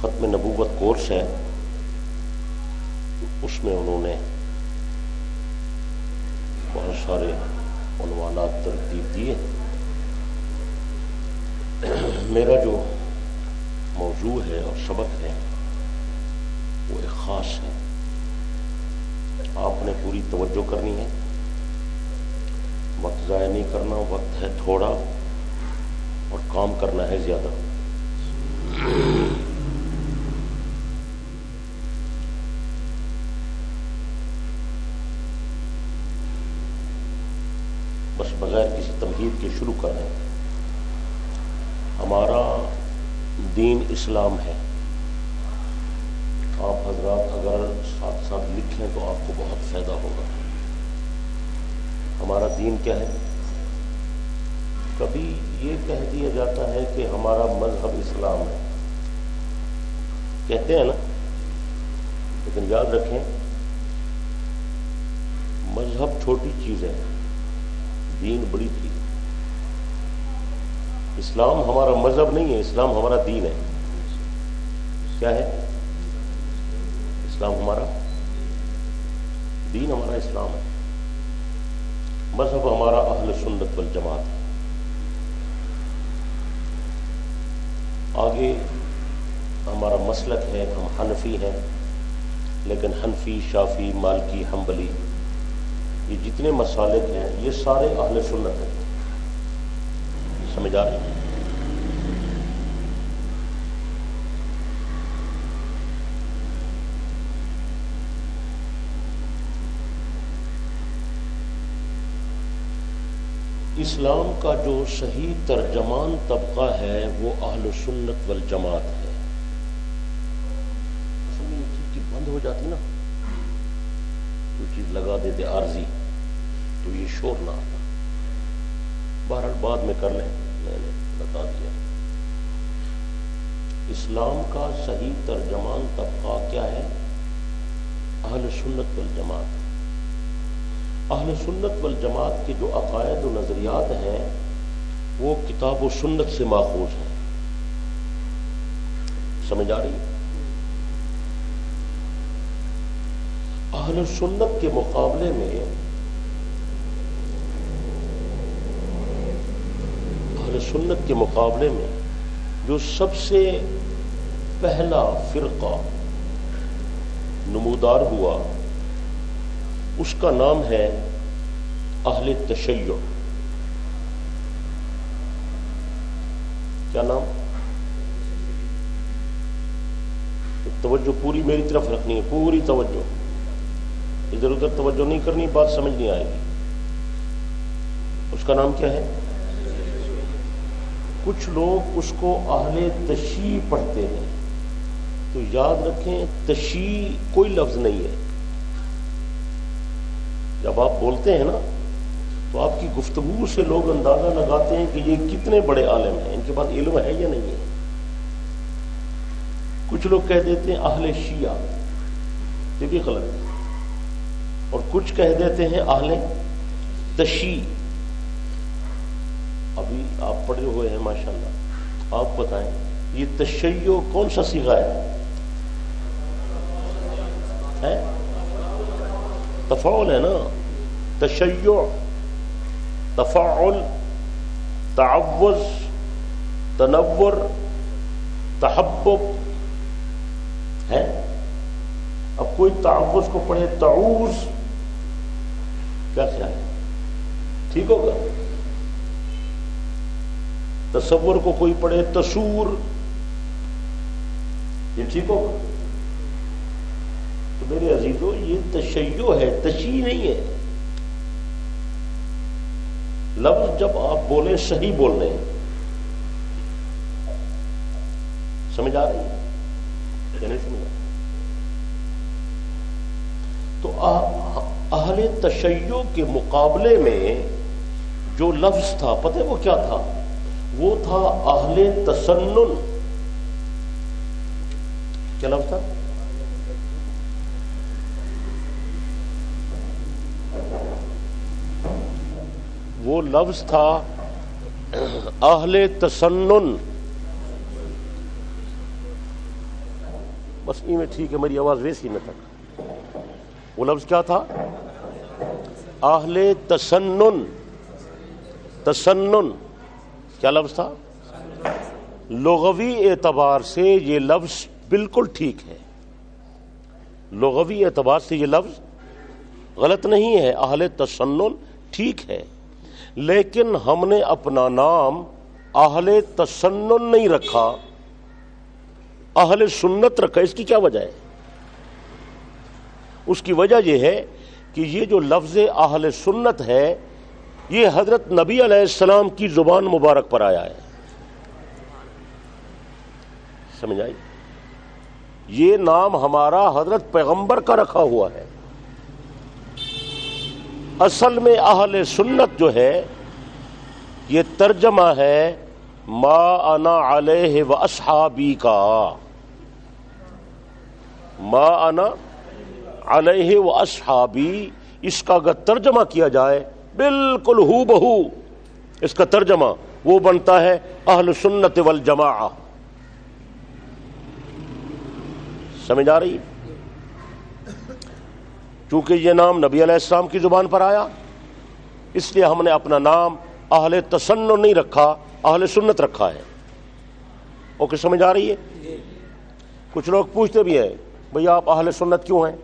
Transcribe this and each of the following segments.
ختم نبوت کورس ہے، اس میں انہوں نے بہت سارے عنوانات ترتیب دیے۔ میرا جو موضوع ہے اور سبق ہے وہ ایک خاص ہے، آپ نے پوری توجہ کرنی ہے، وقت ضائع نہیں کرنا، وقت ہے تھوڑا اور کام کرنا ہے زیادہ۔ بس بغیر کسی تمہید کے شروع کر رہے ہیں۔ ہمارا دین اسلام ہے، آپ حضرات اگر ساتھ ساتھ لکھیں تو آپ کو بہت فائدہ ہوگا۔ ہمارا دین کیا ہے؟ کبھی یہ کہہ دیا جاتا ہے کہ ہمارا مذہب اسلام ہے، کہتے ہیں نا، لیکن یاد رکھیں مذہب چھوٹی چیز ہے، دین بڑی چیز ہے۔ اسلام ہمارا مذہب نہیں ہے، اسلام ہمارا دین ہے۔ کیا ہے؟ اسلام ہمارا دین، ہمارا اسلام ہے۔ مذہب ہمارا اہل سنت والجماعت ہے۔ آگے ہمارا مسلک ہے، ہم حنفی ہیں، لیکن حنفی، شافعی، مالکی، حنبلی، یہ جتنے مسالک ہیں یہ سارے اہل سنت ہیں۔ سمجھ آ رہی ہے؟ اسلام کا جو صحیح ترجمان طبقہ ہے وہ اہل سنت والجماعت ہے۔ اصل میں یہ چیز بند ہو جاتی نا، کوئی چیز لگا دیتے عارضی تو یہ شور نہ آتا۔ بہرحال بعد میں کر لیں، میں نے بتا دیا۔ اسلام کا صحیح ترجمان طبقہ کیا ہے؟ اہل سنت والجماعت۔ اہل سنت والجماعت کے جو عقائد و نظریات ہیں وہ کتاب و سنت سے ماخوذ ہیں۔ سمجھ آ رہی ہے؟ اہل سنت کے مقابلے میں جو سب سے پہلا فرقہ نمودار ہوا اس کا نام ہے اہل تشیع۔ کیا نام؟ توجہ پوری میری طرف رکھنی ہے، پوری توجہ، ادھر ادھر توجہ نہیں کرنی، بات سمجھ نہیں آئے گی۔ اس کا نام کیا ہے؟ کچھ لوگ اس کو اہل تشیع پڑھتے ہیں، تو یاد رکھیں تشیع کوئی لفظ نہیں ہے۔ جب آپ بولتے ہیں نا تو آپ کی گفتگو سے لوگ اندازہ لگاتے ہیں کہ یہ کتنے بڑے عالم ہیں، ان کے پاس علم ہے یا نہیں ہے۔ کچھ لوگ کہہ دیتے ہیں اہل شیعہ، یہ بھی غلط ہے، اور کچھ کہہ دیتے ہیں اہل تشیع۔ ابھی آپ پڑھے ہوئے ہیں ماشاءاللہ، آپ بتائیں یہ تشیع کون سا صیغہ ہے؟ تفاعل ہے نا، تشیع، تفاعل، تعوذ، تنور، تحبب ہے۔ اب کوئی تعوذ کو پڑھے تعوذ، کیا خیال ہے؟ ٹھیک ہوگا؟ تصور کو کوئی پڑھے تصور، یہ ٹھیک ہوگا؟ تو میرے عزیزو یہ تشیع ہے، تشیع نہیں ہے۔ لفظ جب آپ بولیں صحیح بولنے، سمجھ آ رہی ہے یا نہیں سمجھ آ رہی؟ تو اہل تشیع کے مقابلے میں جو لفظ تھا پتہ ہے وہ کیا تھا؟ وہ تھا اہل تسنن۔ کیا لفظ تھا؟ وہ لفظ تھا اہل تسنن۔ بس ای میں ٹھیک ہے، میری آواز ویسی نہ تک. وہ لفظ کیا تھا؟ اہل تسنن. تسنن کیا لفظ تھا؟ لغوی اعتبار سے یہ لفظ بالکل ٹھیک ہے، لغوی اعتبار سے یہ لفظ غلط نہیں ہے، اہل تسنن ٹھیک ہے، لیکن ہم نے اپنا نام اہل تسنن نہیں رکھا، اہل سنت رکھا. اس کی کیا وجہ ہے؟ اس کی وجہ یہ ہے کہ یہ جو لفظ اہل سنت ہے یہ حضرت نبی علیہ السلام کی زبان مبارک پر آیا ہے. سمجھ آئی؟ یہ نام ہمارا حضرت پیغمبر کا رکھا ہوا ہے. اصل میں اہل سنت جو ہے یہ ترجمہ ہے ما انا علیہ و اصحابی کا. ما انا علیہ و اصحابی، اس کا اگر ترجمہ کیا جائے بالکل ہو بہو اس کا ترجمہ وہ بنتا ہے اہل سنت والجماعہ. سمجھ آ رہی؟ چونکہ یہ نام نبی علیہ السلام کی زبان پر آیا اس لیے ہم نے اپنا نام اہل تسنن نہیں رکھا، اہل سنت رکھا ہے. اوکے، سمجھ آ رہی ہے؟ کچھ لوگ پوچھتے بھی ہیں بھئی آپ اہل سنت کیوں ہیں؟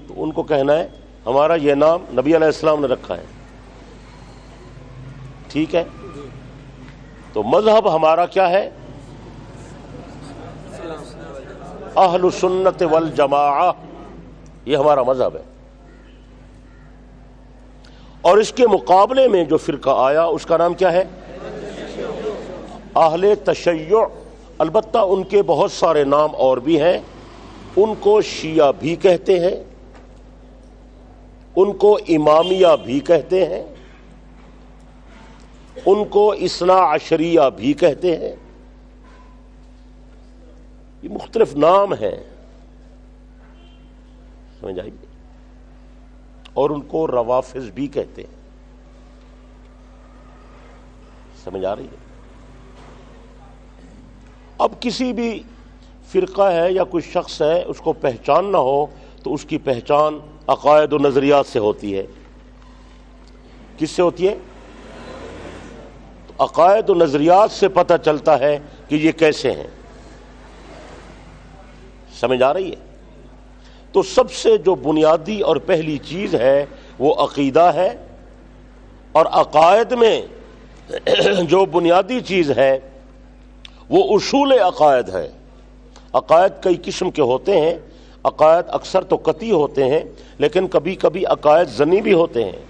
تو ان کو کہنا ہے ہمارا یہ نام نبی علیہ السلام نے رکھا ہے. ٹھیک ہے؟ تو مذہب ہمارا کیا ہے؟ اہل سنت والجماعہ، یہ ہمارا مذہب ہے. اور اس کے مقابلے میں جو فرقہ آیا اس کا نام کیا ہے؟ اہل تشیع. البتہ ان کے بہت سارے نام اور بھی ہیں. ان کو شیعہ بھی کہتے ہیں، ان کو امامیہ بھی کہتے ہیں، ان کو اثنا عشریہ بھی کہتے ہیں. یہ مختلف نام ہیں، سمجھ آئی؟ اور ان کو روافض بھی کہتے ہیں. سمجھ آ رہی ہے؟ اب کسی بھی فرقہ ہے یا کوئی شخص ہے اس کو پہچان نہ ہو تو اس کی پہچان عقائد و نظریات سے ہوتی ہے. کس سے ہوتی ہے؟ تو عقائد و نظریات سے پتہ چلتا ہے کہ یہ کیسے ہیں. سمجھ آ رہی ہے؟ تو سب سے جو بنیادی اور پہلی چیز ہے وہ عقیدہ ہے، اور عقائد میں جو بنیادی چیز ہے وہ اصول عقائد ہے. عقائد کئی قسم کے ہوتے ہیں. عقائد اکثر تو قطعی ہوتے ہیں لیکن کبھی کبھی عقائد ظنی بھی ہوتے ہیں.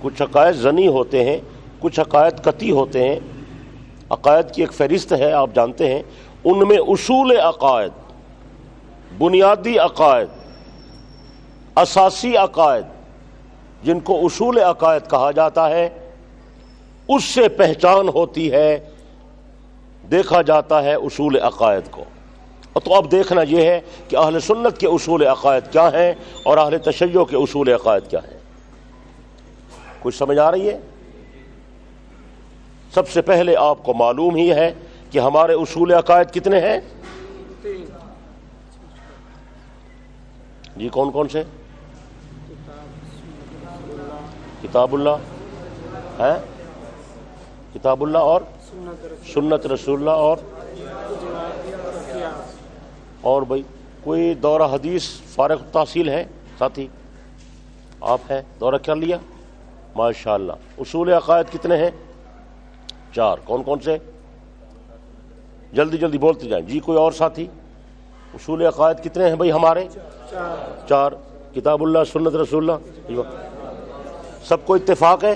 کچھ عقائد ظنی ہوتے ہیں، کچھ عقائد قطعی ہوتے ہیں. عقائد کی ایک فہرست ہے، آپ جانتے ہیں. ان میں اصول عقائد، بنیادی عقائد، اساسی عقائد جن کو اصول عقائد کہا جاتا ہے اس سے پہچان ہوتی ہے، دیکھا جاتا ہے اصول عقائد کو. تو اب دیکھنا یہ ہے کہ اہل سنت کے اصول عقائد کیا ہیں اور اہل تشیع کے اصول عقائد کیا ہیں. کچھ سمجھ آ رہی ہے؟ سب سے پہلے آپ کو معلوم ہی ہے کہ ہمارے اصول عقائد کتنے ہیں؟ جی کون کون سے؟ کتاب اللہ ہے، کتاب اللہ اور سنت رسول اللہ اور بھائی کوئی دورہ حدیث فارغ التحصیل ہے ساتھی؟ آپ ہیں؟ دورہ کر لیا؟ ماشاءاللہ. اصول عقائد کتنے ہیں؟ 4. کون کون سے؟ جلدی جلدی بولتے جائیں. جی کوئی اور ساتھی؟ اصول عقائد کتنے ہیں بھائی ہمارے؟ 4. کتاب اللہ، سنت رسول اللہ. سب کو اتفاق ہے؟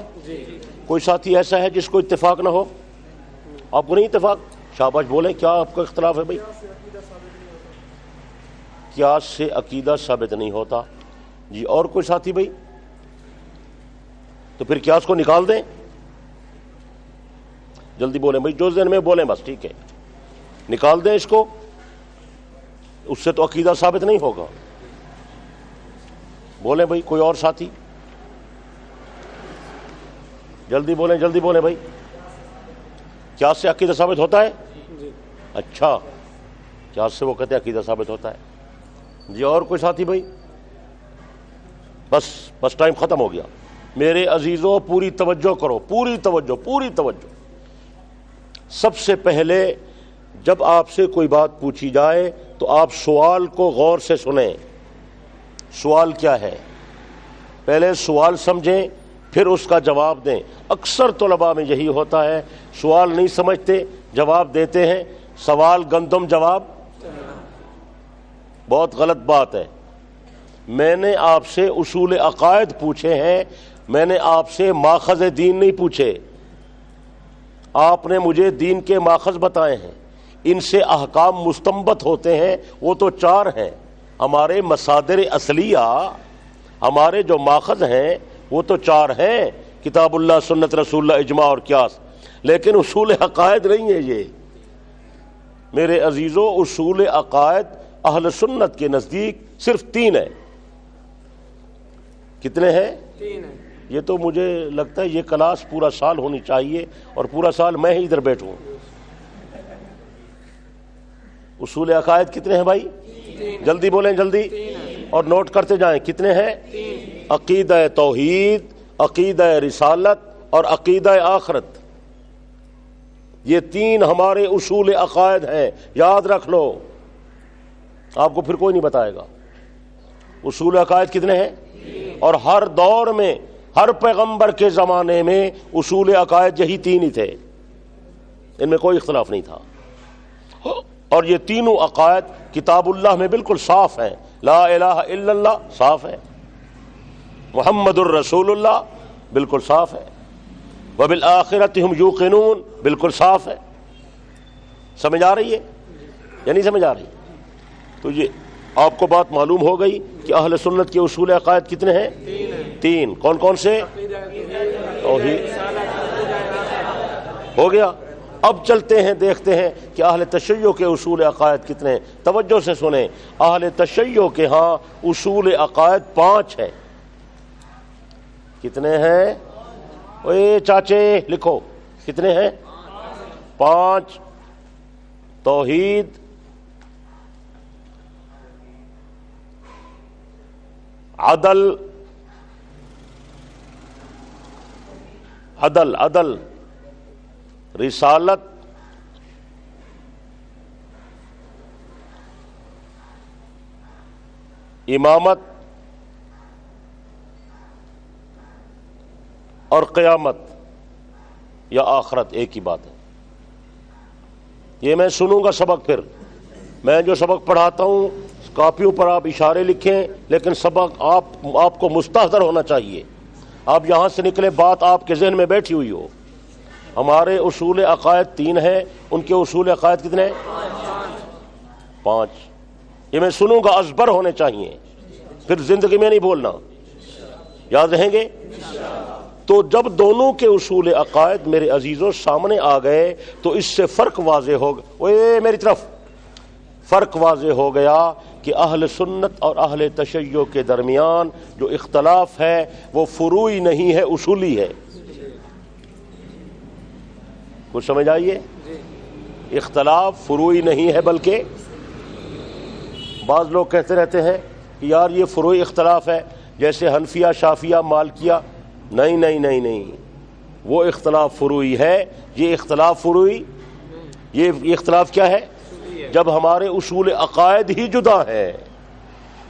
کوئی ساتھی ایسا ہے جس کو اتفاق نہ ہو؟ آپ کو نہیں اتفاق؟ شاباش بولیں. کیا آپ کا اختلاف ہے بھائی؟ قیاس سے عقیدہ ثابت نہیں ہوتا. جی اور کوئی ساتھی بھائی؟ تو پھر قیاس کو نکال دیں. جلدی بولیں بھائی، جو ذہن میں بولیں بس. ٹھیک ہے، نکال دیں اس کو، اس سے تو عقیدہ ثابت نہیں ہوگا. بولیں بھائی کوئی اور ساتھی؟ جلدی بولیں، جلدی بولیں بھائی. کیا سے عقیدہ ثابت ہوتا ہے؟ اچھا، کیا سے وہ کہتے ہیں عقیدہ ثابت ہوتا ہے؟ جی اور کوئی ساتھی بھائی؟ بس ٹائم ختم ہو گیا. میرے عزیزوں پوری توجہ کرو، پوری توجہ. سب سے پہلے جب آپ سے کوئی بات پوچھی جائے تو آپ سوال کو غور سے سنیں. سوال کیا ہے؟ پہلے سوال سمجھیں پھر اس کا جواب دیں. اکثر طلباء میں یہی ہوتا ہے، سوال نہیں سمجھتے جواب دیتے ہیں. سوال گندم، جواب بہت غلط بات ہے. میں نے آپ سے اصول عقائد پوچھے ہیں، میں نے آپ سے ماخذ دین نہیں پوچھے. آپ نے مجھے دین کے ماخذ بتائے ہیں، ان سے احکام مستنبط ہوتے ہیں، وہ تو 4 ہیں. ہمارے مصادر اصلیہ، ہمارے جو ماخذ ہیں وہ تو 4 ہیں، کتاب اللہ، سنت رسول اللہ، اجماع اور قیاس. لیکن اصول عقائد نہیں ہے یہ. میرے عزیزو اصول عقائد اہل سنت کے نزدیک صرف 3 ہیں. کتنے ہیں؟ 3 ہیں. یہ تو مجھے لگتا ہے یہ کلاس پورا سال ہونی چاہیے اور پورا سال میں ہی ادھر بیٹھوں. اصول عقائد کتنے ہیں بھائی؟ 3. جلدی بولیں، جلدی، اور نوٹ کرتے جائیں. کتنے ہیں؟ 3. عقیدہ توحید، عقیدہ رسالت اور عقیدہ آخرت. یہ 3 ہمارے اصول عقائد ہیں، یاد رکھ لو. آپ کو پھر کوئی نہیں بتائے گا. اصول عقائد کتنے ہیں؟ اور ہر دور میں، ہر پیغمبر کے زمانے میں اصول عقائد یہی 3 ہی تھے، ان میں کوئی اختلاف نہیں تھا. اور یہ تینوں عقائد کتاب اللہ میں بالکل صاف ہیں. لا الہ الا اللہ صاف ہے، محمد الرسول اللہ بالکل صاف ہے، وبالآخرۃ ہم یوقنون بالکل صاف ہے. سمجھ آ رہی ہے یا نہیں سمجھ آ رہی؟ تو یہ آپ کو بات معلوم ہو گئی کہ اہل سنت کے اصول عقائد کتنے ہیں؟ 3. کون کون سے؟ توحید ہو گیا. اب چلتے ہیں، دیکھتے ہیں کہ اہل تشیع کے اصول عقائد کتنے ہیں. توجہ سے سنیں. اہل تشیع کے ہاں اصول عقائد 5 ہیں. کتنے ہیں؟ اوے چاچے لکھو، کتنے ہیں؟ 5. توحید، عدل رسالت، امامت اور قیامت یا آخرت ایک ہی بات ہے. یہ میں سنوں گا سبق، پھر میں جو سبق پڑھاتا ہوں کاپیوں پر آپ اشارے لکھیں، لیکن سبق آپ کو مستحضر ہونا چاہیے. آپ یہاں سے نکلے بات آپ کے ذہن میں بیٹھی ہوئی ہو. ہمارے اصول عقائد 3 ہیں، ان کے اصول عقائد کتنے ہیں؟ 5. یہ میں سنوں گا، ازبر ہونے چاہیے، پھر زندگی میں نہیں بولنا، یاد رہیں گے. تو جب دونوں کے اصول عقائد میرے عزیزوں سامنے آ گئے تو اس سے فرق واضح ہو گیا. میری طرف فرق واضح ہو گیا کہ اہل سنت اور اہل تشیع کے درمیان جو اختلاف ہے وہ فروعی نہیں ہے، اصولی ہے. کچھ سمجھ آئیے؟ اختلاف فروعی نہیں ہے، بلکہ بعض لوگ کہتے رہتے ہیں کہ یار یہ فروعی اختلاف ہے، جیسے حنفیہ، شافعیہ، مالکیہ. نہیں، وہ اختلاف فروعی ہے. یہ اختلاف فروعی، یہ اختلاف کیا ہے؟ جب ہمارے اصول عقائد ہی جدا ہیں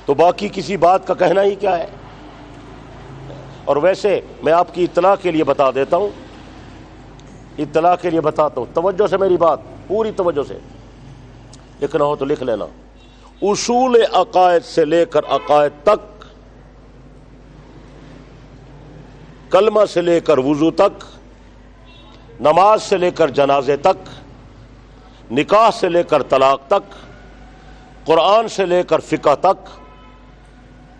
تو باقی کسی بات کا کہنا ہی کیا ہے. اور ویسے میں آپ کی اطلاع کے لیے بتا دیتا ہوں، توجہ سے میری بات، پوری توجہ سے. لکھنا ہو تو لکھ لینا. اصول عقائد سے لے کر عقائد تک، کلمہ سے لے کر وضو تک، نماز سے لے کر جنازے تک، نکاح سے لے کر طلاق تک، قرآن سے لے کر فقہ تک،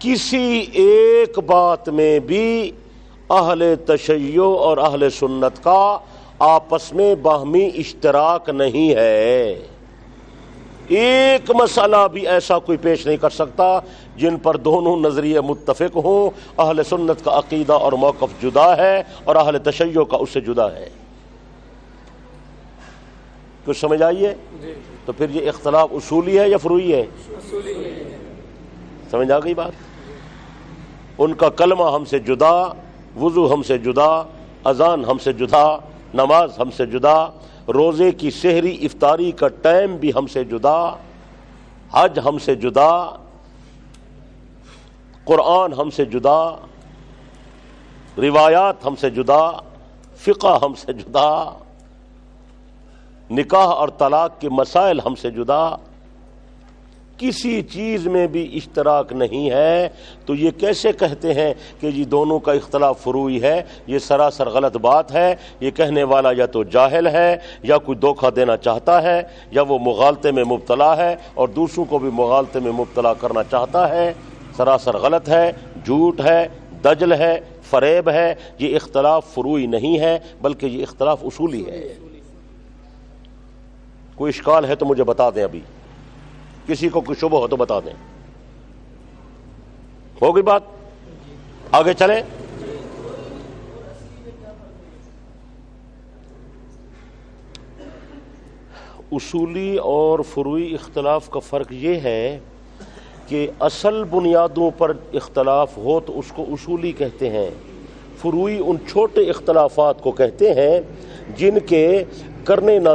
کسی ایک بات میں بھی اہل تشیع اور اہل سنت کا آپس میں باہمی اشتراک نہیں ہے. ایک مسئلہ بھی ایسا کوئی پیش نہیں کر سکتا جن پر دونوں نظریے متفق ہوں. اہل سنت کا عقیدہ اور موقف جدا ہے اور اہل تشیع کا اس سے جدا ہے. کچھ سمجھ آئیے؟ تو پھر یہ اختلاف اصولی ہے یا فروعی ہے؟ سمجھ آ گئی بات؟ ان کا کلمہ ہم سے جدا، وضو ہم سے جدا، اذان ہم سے جدا، نماز ہم سے جدا، روزے کی سحری افطاری کا ٹائم بھی ہم سے جدا، حج ہم سے جدا، قرآن ہم سے جدا، روایات ہم سے جدا، فقہ ہم سے جدا، نکاح اور طلاق کے مسائل ہم سے جدا، کسی چیز میں بھی اشتراک نہیں ہے۔ تو یہ کیسے کہتے ہیں کہ یہ دونوں کا اختلاف فروعی ہے؟ یہ سراسر غلط بات ہے۔ یہ کہنے والا یا تو جاہل ہے، یا کوئی دھوکہ دینا چاہتا ہے، یا وہ مغالطے میں مبتلا ہے اور دوسروں کو بھی مغالطے میں مبتلا کرنا چاہتا ہے۔ سراسر غلط ہے، جھوٹ ہے، دجل ہے، فریب ہے۔ یہ اختلاف فروعی نہیں ہے بلکہ یہ اختلاف اصولی ہے۔ کوئی اشکال ہے تو مجھے بتا دیں، ابھی کسی کو کوئی شبہ ہو تو بتا دیں۔ ہو گئی بات؟ آگے چلیں۔ اصولی اور فروعی اختلاف کا فرق یہ ہے کہ اصل بنیادوں پر اختلاف ہو تو اس کو اصولی کہتے ہیں، فروعی ان چھوٹے اختلافات کو کہتے ہیں جن کے کرنے نہ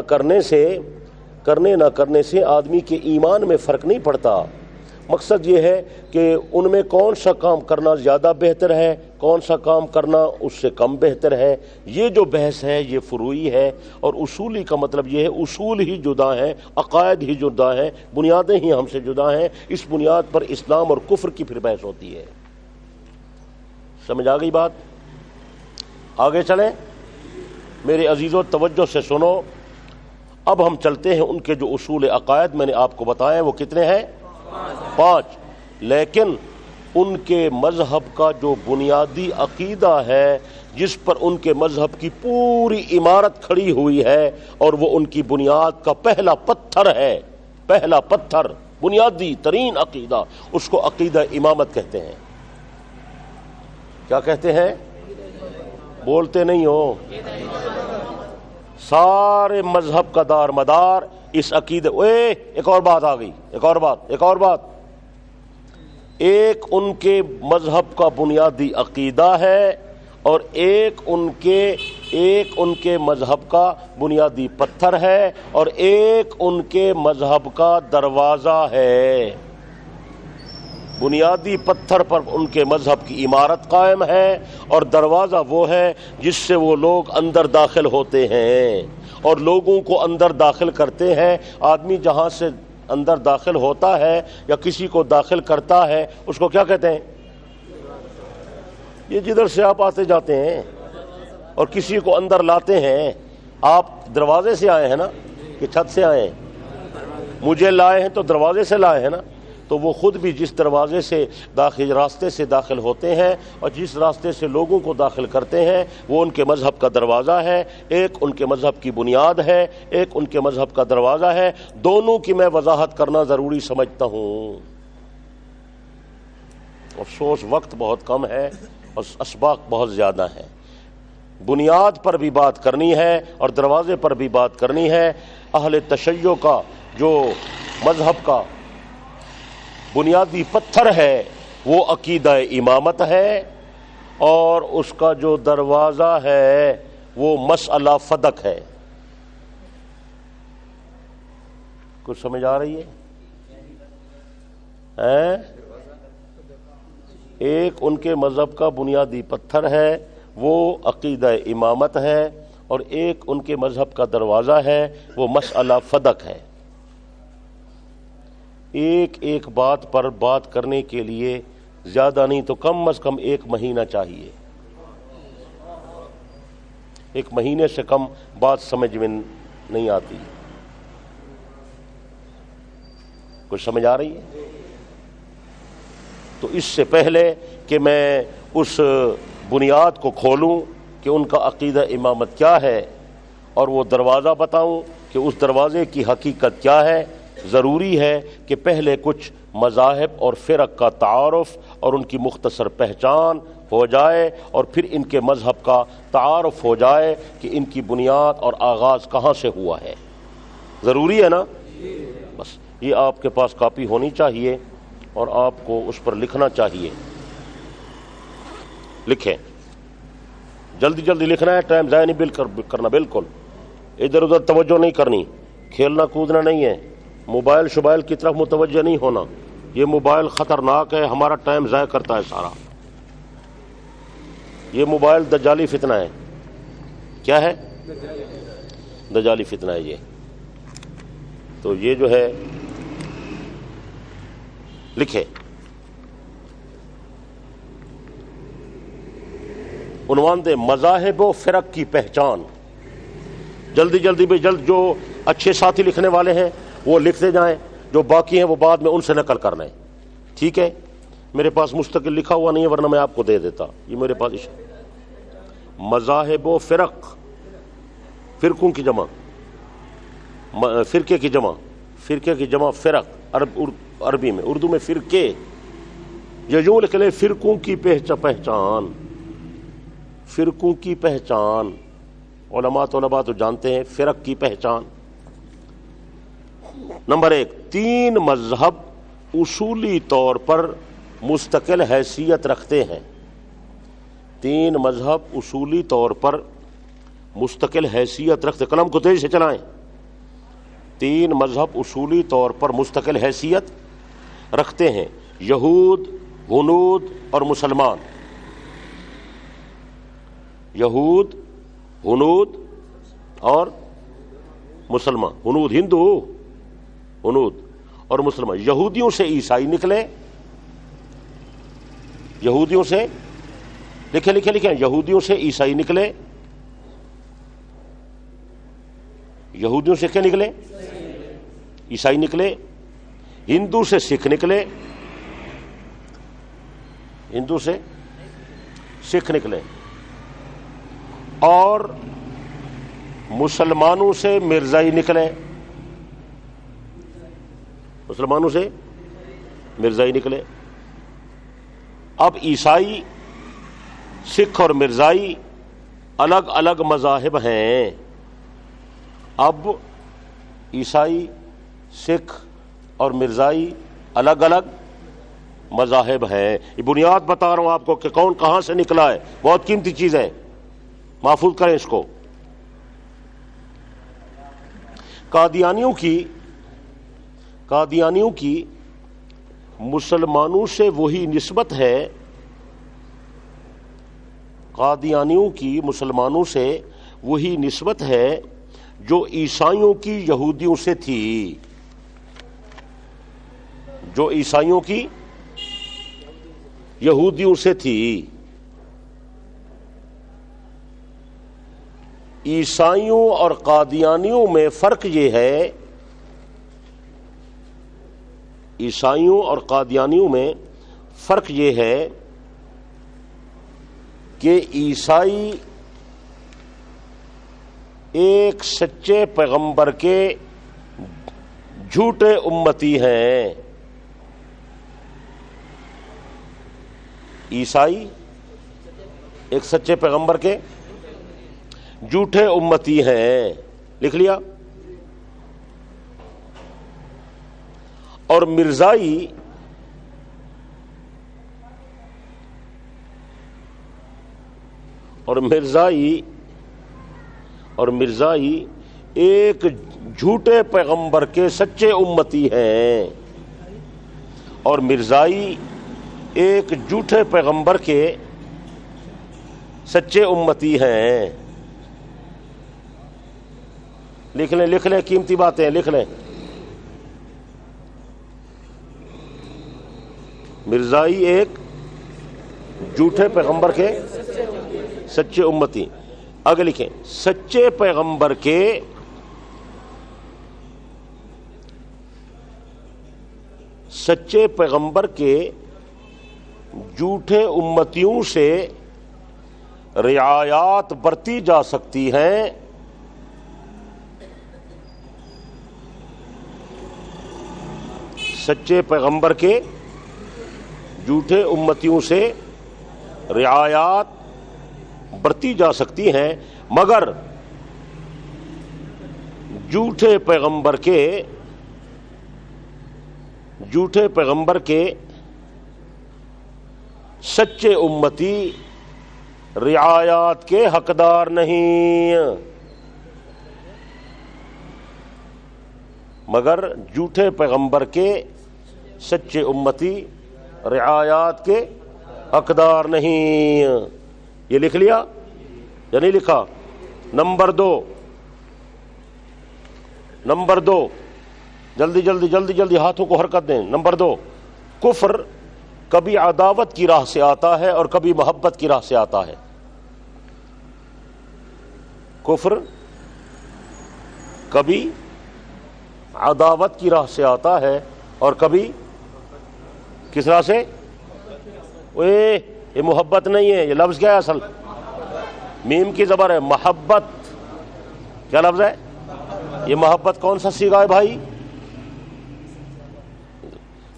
کرنے سے آدمی کے ایمان میں فرق نہیں پڑتا۔ مقصد یہ ہے کہ ان میں کون سا کام کرنا زیادہ بہتر ہے، کون سا کام کرنا اس سے کم بہتر ہے، یہ جو بحث ہے یہ فروعی ہے۔ اور اصولی کا مطلب یہ ہے اصول ہی جدا ہیں، عقائد ہی جدا ہیں، بنیادیں ہی ہم سے جدا ہیں، اس بنیاد پر اسلام اور کفر کی پھر بحث ہوتی ہے۔ سمجھ آ گئی بات؟ آگے چلیں میرے عزیزو، توجہ سے سنو۔ اب ہم چلتے ہیں ان کے جو اصول عقائد میں نے آپ کو بتائے وہ کتنے ہیں؟ 5۔ لیکن ان کے مذہب کا جو بنیادی عقیدہ ہے، جس پر ان کے مذہب کی پوری عمارت کھڑی ہوئی ہے، اور وہ ان کی بنیاد کا پہلا پتھر ہے، پہلا پتھر، بنیادی ترین عقیدہ، اس کو عقیدہ امامت کہتے ہیں۔ کیا کہتے ہیں؟ بولتے نہیں ہو؟ سارے مذہب کا دار مدار اس عقیدے۔ ایک اور بات آ گئی، ایک اور بات۔ ایک ان کے مذہب کا بنیادی عقیدہ ہے اور ایک ان کے مذہب کا بنیادی پتھر ہے اور ایک ان کے مذہب کا دروازہ ہے۔ بنیادی پتھر پر ان کے مذہب کی عمارت قائم ہے اور دروازہ وہ ہے جس سے وہ لوگ اندر داخل ہوتے ہیں اور لوگوں کو اندر داخل کرتے ہیں۔ آدمی جہاں سے اندر داخل ہوتا ہے یا کسی کو داخل کرتا ہے اس کو کیا کہتے ہیں؟ یہ جدھر سے آپ آتے جاتے ہیں اور کسی کو اندر لاتے ہیں، آپ دروازے سے آئے ہیں نا کہ چھت سے آئے ہیں؟ مجھے لائے ہیں تو دروازے سے لائے ہیں نا، تو وہ خود بھی جس دروازے سے راستے سے داخل ہوتے ہیں اور جس راستے سے لوگوں کو داخل کرتے ہیں وہ ان کے مذہب کا دروازہ ہے۔ ایک ان کے مذہب کی بنیاد ہے، ایک ان کے مذہب کا دروازہ ہے۔ دونوں کی میں وضاحت کرنا ضروری سمجھتا ہوں۔ افسوس وقت بہت کم ہے اور اسباق بہت زیادہ ہیں۔ بنیاد پر بھی بات کرنی ہے اور دروازے پر بھی بات کرنی ہے۔ اہل تشیع کا جو مذہب کا بنیادی پتھر ہے وہ عقیدہ امامت ہے اور اس کا جو دروازہ ہے وہ مسئلہ فدق ہے۔ کچھ سمجھ آ رہی ہے؟ ایک ان کے مذہب کا بنیادی پتھر ہے وہ عقیدہ امامت ہے اور ایک ان کے مذہب کا دروازہ ہے وہ مسئلہ فدق ہے۔ ایک بات پر بات کرنے کے لیے زیادہ نہیں تو کم از کم 1 مہینہ چاہیے۔ 1 مہینے سے کم بات سمجھ میں نہیں آتی۔ کچھ سمجھ آ رہی ہے؟ تو اس سے پہلے کہ میں اس بنیاد کو کھولوں کہ ان کا عقیدہ امامت کیا ہے اور وہ دروازہ بتاؤں کہ اس دروازے کی حقیقت کیا ہے، ضروری ہے کہ پہلے کچھ مذاہب اور فرق کا تعارف اور ان کی مختصر پہچان ہو جائے اور پھر ان کے مذہب کا تعارف ہو جائے کہ ان کی بنیاد اور آغاز کہاں سے ہوا ہے۔ ضروری ہے نا؟ بس یہ آپ کے پاس کاپی ہونی چاہیے اور آپ کو اس پر لکھنا چاہیے. لکھیں، جلدی جلدی لکھنا ہے، ٹائم ضائع نہیں کرنا، بالکل ادھر ادھر توجہ نہیں کرنی، کھیلنا کودنا نہیں ہے، موبائل شبائل کی طرف متوجہ نہیں ہونا. یہ موبائل خطرناک ہے، ہمارا ٹائم ضائع کرتا ہے سارا. یہ موبائل دجالی فتنہ ہے. کیا ہے؟ دجالی فتنہ ہے یہ. تو یہ جو ہے لکھے. عنوان دے مذاہب و فرق کی پہچان. جلدی جلدی بھی جلد، جو اچھے ساتھی لکھنے والے ہیں وہ لکھتے جائیں، جو باقی ہیں وہ بعد میں ان سے نقل کرنا ہے. ٹھیک ہے؟ میرے پاس مستقل لکھا ہوا نہیں ہے ورنہ میں آپ کو دے دیتا. یہ میرے پاس مذاہب و فرق، فرقوں کی جمع، فرقے کی جمع، فرقے کی جمع فرق عربی میں، اردو میں فرقے. یہ جو لکھ لے فرقوں کی پہچان، فرقوں کی پہچان. علماء طلباء تو جانتے ہیں فرق کی پہچان. نمبر 1، 3 مذہب اصولی طور پر مستقل حیثیت رکھتے ہیں. 3 مذہب اصولی طور پر مستقل حیثیت رکھتے. قلم کو تیزی سے چلائیں. 3 مذہب اصولی طور پر مستقل حیثیت رکھتے ہیں: یہود، ہنود اور مسلمان. یہود، ہنود اور مسلمان. ہنود ہندو، ہنود اور مسلمان. یہودیوں سے عیسائی نکلے، یہودیوں سے لکھیں لکھیں لکھیں، یہودیوں سے عیسائی نکلے. یہودیوں سے کیا نکلے؟ عیسائی نکلے. ہندو سے سکھ نکلے، ہندو سے سکھ نکلے. اور مسلمانوں سے مرزائی نکلے، مسلمانوں سے مرزائی نکلے. اب عیسائی، سکھ اور مرزائی الگ الگ مذاہب ہیں. اب عیسائی، سکھ اور مرزائی الگ الگ مذاہب ہیں. یہ بنیاد بتا رہا ہوں آپ کو کہ کون کہاں سے نکلا ہے. بہت قیمتی چیز ہے، محفوظ کریں اس کو. قادیانیوں کی مسلمانوں سے وہی نسبت ہے، قادیانیوں کی مسلمانوں سے وہی نسبت ہے جو عیسائیوں کی یہودیوں سے تھی. جو عیسائیوں کی یہودیوں سے تھی. عیسائیوں اور قادیانیوں میں فرق یہ ہے، عیسائیوں اور قادیانیوں میں فرق یہ ہے کہ عیسائی ایک سچے پیغمبر کے جھوٹے امتی ہیں. عیسائی ایک سچے پیغمبر کے جھوٹے امتی ہیں. لکھ لیا. اور مرزائی ایک جھوٹے پیغمبر کے سچے امتی ہیں. اور مرزائی ایک جھوٹے پیغمبر کے سچے امتی ہیں. لکھ لیں قیمتی باتیں لکھ لیں. مرزائی ایک جھوٹے پیغمبر کے سچے امتی. آگے لکھیں، سچے پیغمبر کے جھوٹے امتیوں سے رعایات برتی جا سکتی ہیں. سچے پیغمبر کے جھوٹے امتیوں سے رعایات برتی جا سکتی ہیں، مگر جھوٹے پیغمبر کے سچے امتی رعایات کے حقدار نہیں، مگر جھوٹے پیغمبر کے سچے امتی رعایات کے حقدار نہیں۔ یہ لکھ لیا یا نہیں لکھا؟ نمبر دو جلدی ہاتھوں کو حرکت دیں۔ نمبر 2، کفر کبھی عداوت کی راہ سے آتا ہے اور کبھی محبت کی راہ سے آتا ہے۔ کفر کبھی عداوت کی راہ سے آتا ہے اور کبھی کس راہ سے؟ یہ محبت نہیں ہے، یہ لفظ کیا ہے اصل؟ میم کی زبر ہے، محبت۔ کیا لفظ ہے یہ؟ محبت کون سا صیغہ ہے بھائی؟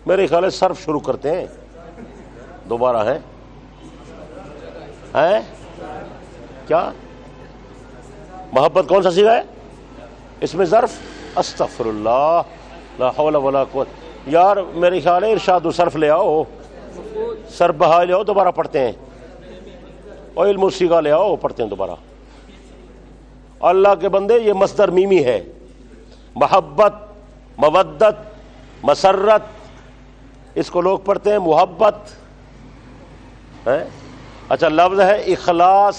میرے خیال ہے صرف شروع کرتے ہیں، دوبارہ ہے کیا؟ محبت کون سا صیغہ ہے؟ اس میں ظرف؟ استغفر اللہ، لا حول ولا قوت۔ یار میرے خیال ہے ارشاد و صرف لے آؤ، صرف بہا لے آؤ، دوبارہ پڑھتے ہیں، اور علم و صیغہ لے آؤ، پڑھتے ہیں دوبارہ۔ اللہ کے بندے یہ مصدر میمی ہے، محبت، مودت، مسرت، اس کو لوگ پڑھتے ہیں محبت ہے۔ اچھا لفظ ہے اخلاص،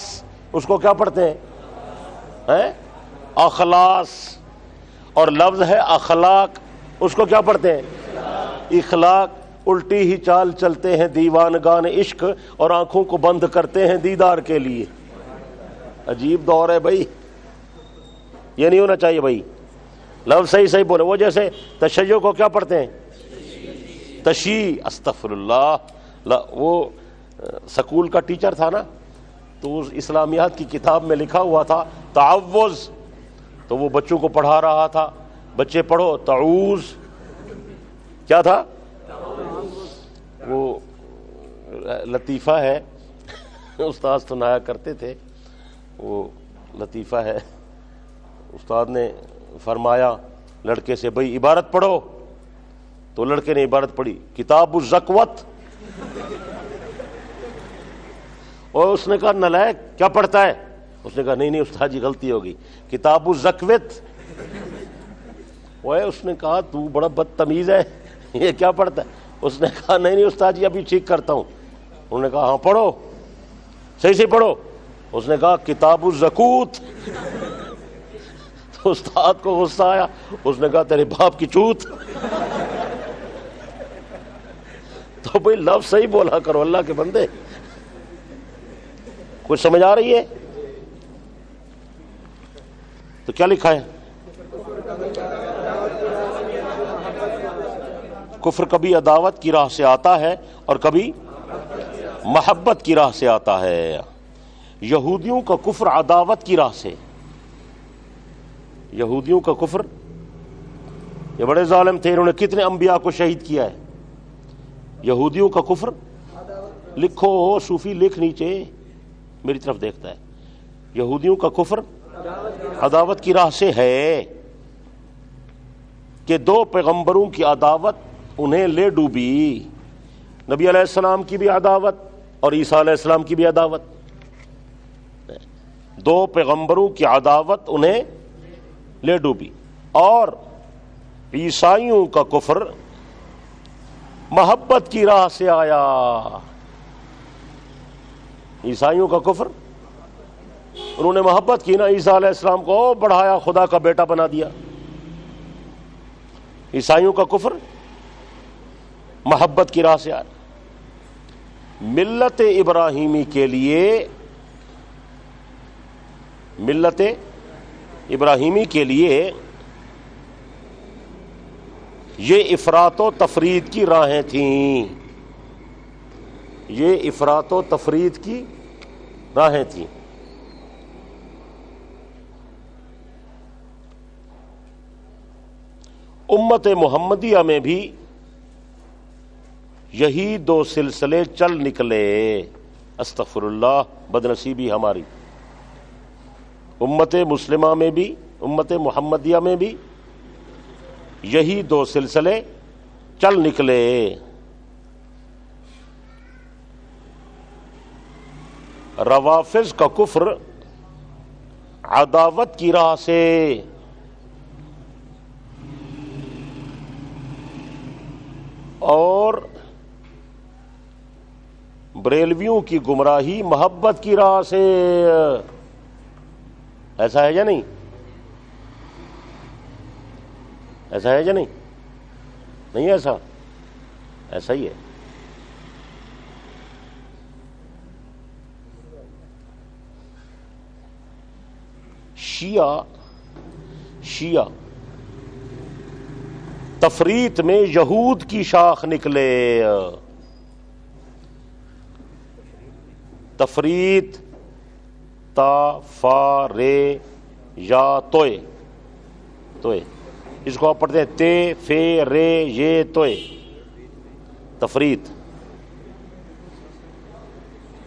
اس کو کیا پڑھتے ہیں؟ اخلاص۔ اور لفظ ہے اخلاق، اس کو کیا پڑھتے ہیں؟ اخلاق۔ الٹی ہی چال چلتے ہیں دیوانگان عشق اور آنکھوں کو بند کرتے ہیں دیدار کے لیے۔ عجیب دور ہے بھائی، یہ نہیں ہونا چاہیے بھائی، لفظ صحیح بولے۔ وہ جیسے تشیع کو کیا پڑھتے ہیں؟ تشیع۔ استغفر اللہ، وہ سکول کا ٹیچر تھا نا، تو اس اسلامیات کی کتاب میں لکھا ہوا تھا تعوذ، تو وہ بچوں کو پڑھا رہا تھا، بچے پڑھو تعوذ۔ کیا تھا وہ؟ لطیفہ ہے، استاد سنایا کرتے تھے، وہ لطیفہ ہے، استاد نے فرمایا لڑکے سے بھائی عبارت پڑھو، تو لڑکے نے عبارت پڑھی کتاب الزکوت، اور اس نے کہا نالائق کیا پڑھتا ہے؟ اس نے کہا نہیں استاد جی غلطی ہوگی، کتاب الزکوت۔ اس نے کہا تو بڑا بدتمیز ہے، یہ کیا پڑھتا ہے؟ اس نے کہا نہیں استاد جی ابھی ٹھیک کرتا ہوں۔ انہوں نے کہا ہاں پڑھو، صحیح پڑھو۔ اس نے کہا کتاب الزکوت۔ تو استاد کو غصہ آیا، اس نے کہا تیرے باپ کی چوت۔ تو بھائی لفظ صحیح بولا کرو اللہ کے بندے۔ کچھ سمجھ آ رہی ہے؟ تو کیا لکھا ہے؟ کفر کبھی عداوت کی راہ سے آتا ہے اور کبھی محبت کی راہ سے آتا ہے۔ یہودیوں کا کفر عداوت کی راہ سے، یہودیوں کا کفر، یہ بڑے ظالم تھے، انہوں نے کتنے انبیاء کو شہید کیا ہے۔ یہودیوں کا کفر، لکھو صوفی لکھ نیچے، میری طرف دیکھتا ہے، یہودیوں کا کفر عداوت کی راہ سے ہے کہ دو پیغمبروں کی عداوت انہیں لے ڈوبی، نبی علیہ السلام کی بھی عداوت اور عیسیٰ علیہ السلام کی بھی عداوت، دو پیغمبروں کی عداوت انہیں لے ڈوبی۔ اور عیسائیوں کا کفر محبت کی راہ سے آیا، عیسائیوں کا کفر، انہوں نے محبت کی نا، عیسیٰ علیہ السلام کو بڑھایا، خدا کا بیٹا بنا دیا۔ عیسائیوں کا کفر محبت کی راہ سے آیا۔ ملت ابراہیمی کے لیے، ملت ابراہیمی کے لیے یہ افراط و تفرید کی راہیں تھیں، یہ افراط و تفرید کی راہیں تھیں۔ امت محمدیہ میں بھی یہی دو سلسلے چل نکلے۔ استغفر اللہ، بدنصیبی ہماری۔ امت مسلمہ میں بھی امت محمدیہ میں بھی یہی دو سلسلے چل نکلے. روافض کا کفر عداوت کی راہ سے، اور بریلویوں کی گمراہی محبت کی راہ سے. ایسا ہے یا نہیں؟ ایسا ہے یا نہیں؟ نہیں ایسا؟ ایسا ہی ہے. شیعہ تفریط میں یہود کی شاخ نکلے. تفریط تا فا رے یا توئے، اس کو آپ پڑھتے ہیں تے فے رے یہ توئے.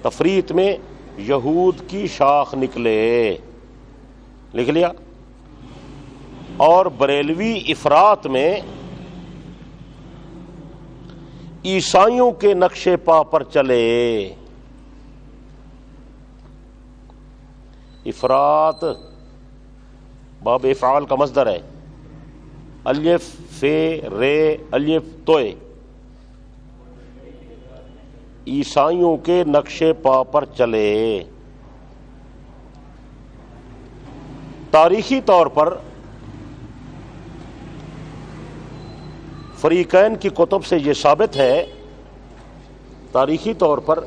تفریط میں یہود کی شاخ نکلے، لکھ لیا. اور بریلوی افراط میں عیسائیوں کے نقشے پا پر چلے. افراط باب افعال کا مصدر ہے، الف فے رے الف توئے. عیسائیوں کے نقشے پا پر چلے. تاریخی طور پر فریقین کی کتب سے یہ ثابت ہے، تاریخی طور پر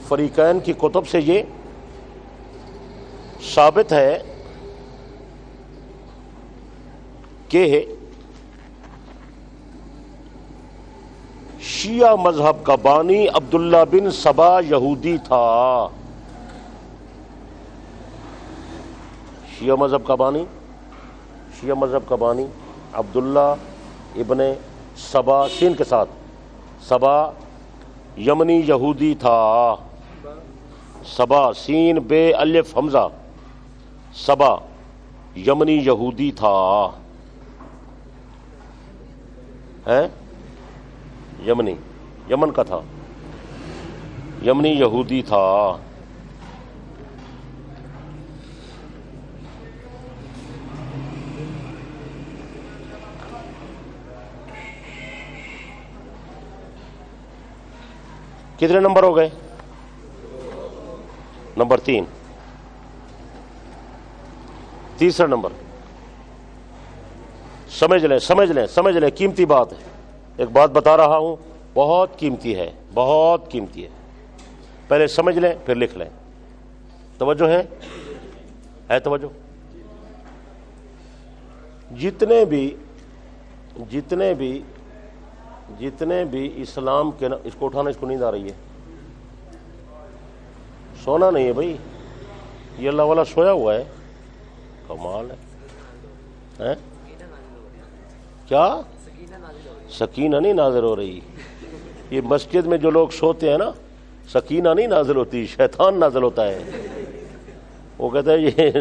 فریقین کی کتب سے یہ ثابت ہے کہ شیعہ مذہب کا بانی عبداللہ بن سبا یہودی تھا. شیعہ مذہب کا بانی عبداللہ ابن سبا، سین کے ساتھ، سبا یمنی یہودی تھا. سبا سین بے الف حمزہ، سبا یمنی یہودی تھا. ہے یمن کا تھا، یمنی یہودی تھا. کتنے نمبر ہو گئے؟ نمبر 3. تیسرا نمبر، سمجھ لیں قیمتی بات ہے. ایک بات بتا رہا ہوں، بہت قیمتی ہے. پہلے سمجھ لیں پھر لکھ لیں. توجہ ہے توجہ. جتنے بھی اسلام کے اس کو اٹھانا، اس کو نیند آ رہی ہے، سونا نہیں ہے بھائی، یہ اللہ والا سویا ہوا ہے. کمال ہے. کیا سکینہ نہیں نازل ہو رہی؟ یہ مسجد میں جو لوگ سوتے ہیں نا، سکینہ نہیں نازل ہوتی، شیطان نازل ہوتا ہے. وہ کہتا ہے یہ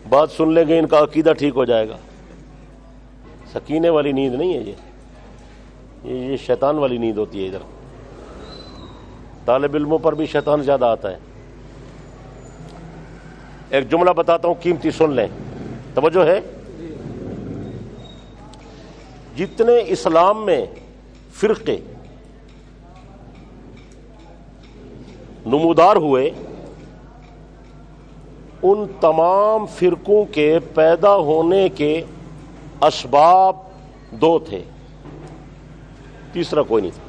بات سن لیں گے ان کا عقیدہ ٹھیک ہو جائے گا. سکینے والی نیند نہیں ہے یہ شیطان والی نیند ہوتی ہے. ادھر طالب علموں پر بھی شیطان زیادہ آتا ہے. ایک جملہ بتاتا ہوں قیمتی، سن لیں. توجہ ہے. جتنے اسلام میں فرقے نمودار ہوئے، ان تمام فرقوں کے پیدا ہونے کے اسباب 2 تھے، تیسرا کوئی نہیں تھا.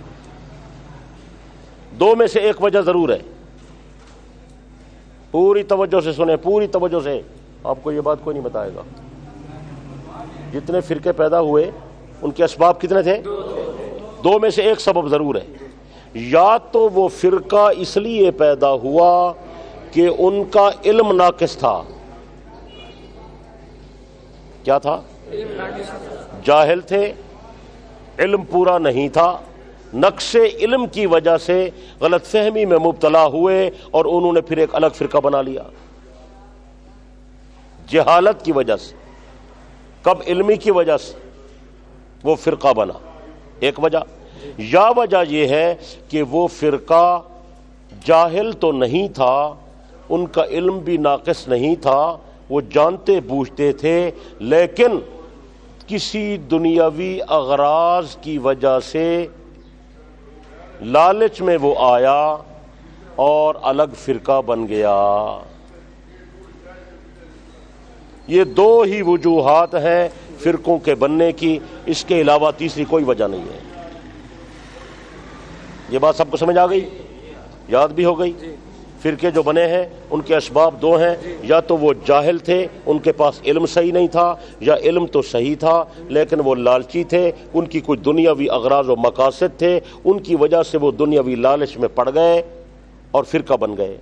2 میں سے ایک وجہ ضرور ہے. پوری توجہ سے سنیں، پوری توجہ سے. آپ کو یہ بات کوئی نہیں بتائے گا. جتنے فرقے پیدا ہوئے ان کے اسباب کتنے تھے؟ 2 میں سے ایک سبب ضرور ہے. یا تو وہ فرقہ اس لیے پیدا ہوا کہ ان کا علم ناقص تھا. کیا تھا؟ جاہل تھے، علم پورا نہیں تھا. نقص علم کی وجہ سے غلط فہمی میں مبتلا ہوئے اور انہوں نے پھر ایک الگ فرقہ بنا لیا. جہالت کی وجہ سے کب علمی کی وجہ سے وہ فرقہ بنا، ایک وجہ، یا وجہ یہ ہے کہ وہ فرقہ جاہل تو نہیں تھا، ان کا علم بھی ناقص نہیں تھا، وہ جانتے بوجھتے تھے، لیکن کسی دنیاوی اغراض کی وجہ سے لالچ میں وہ آیا اور الگ فرقہ بن گیا۔ یہ دو ہی وجوہات ہیں فرقوں کے بننے کی، اس کے علاوہ تیسری کوئی وجہ نہیں ہے۔ یہ بات سب کو سمجھ آ گئی، یاد بھی ہو گئی؟ فرقے جو بنے ہیں ان کے اسباب دو ہیں، یا تو وہ جاہل تھے، ان کے پاس علم صحیح نہیں تھا، یا علم تو صحیح تھا لیکن وہ لالچی تھے، ان کی کوئی دنیاوی اغراض و مقاصد تھے، ان کی وجہ سے وہ دنیاوی لالچ میں پڑ گئے اور فرقہ بن گئے۔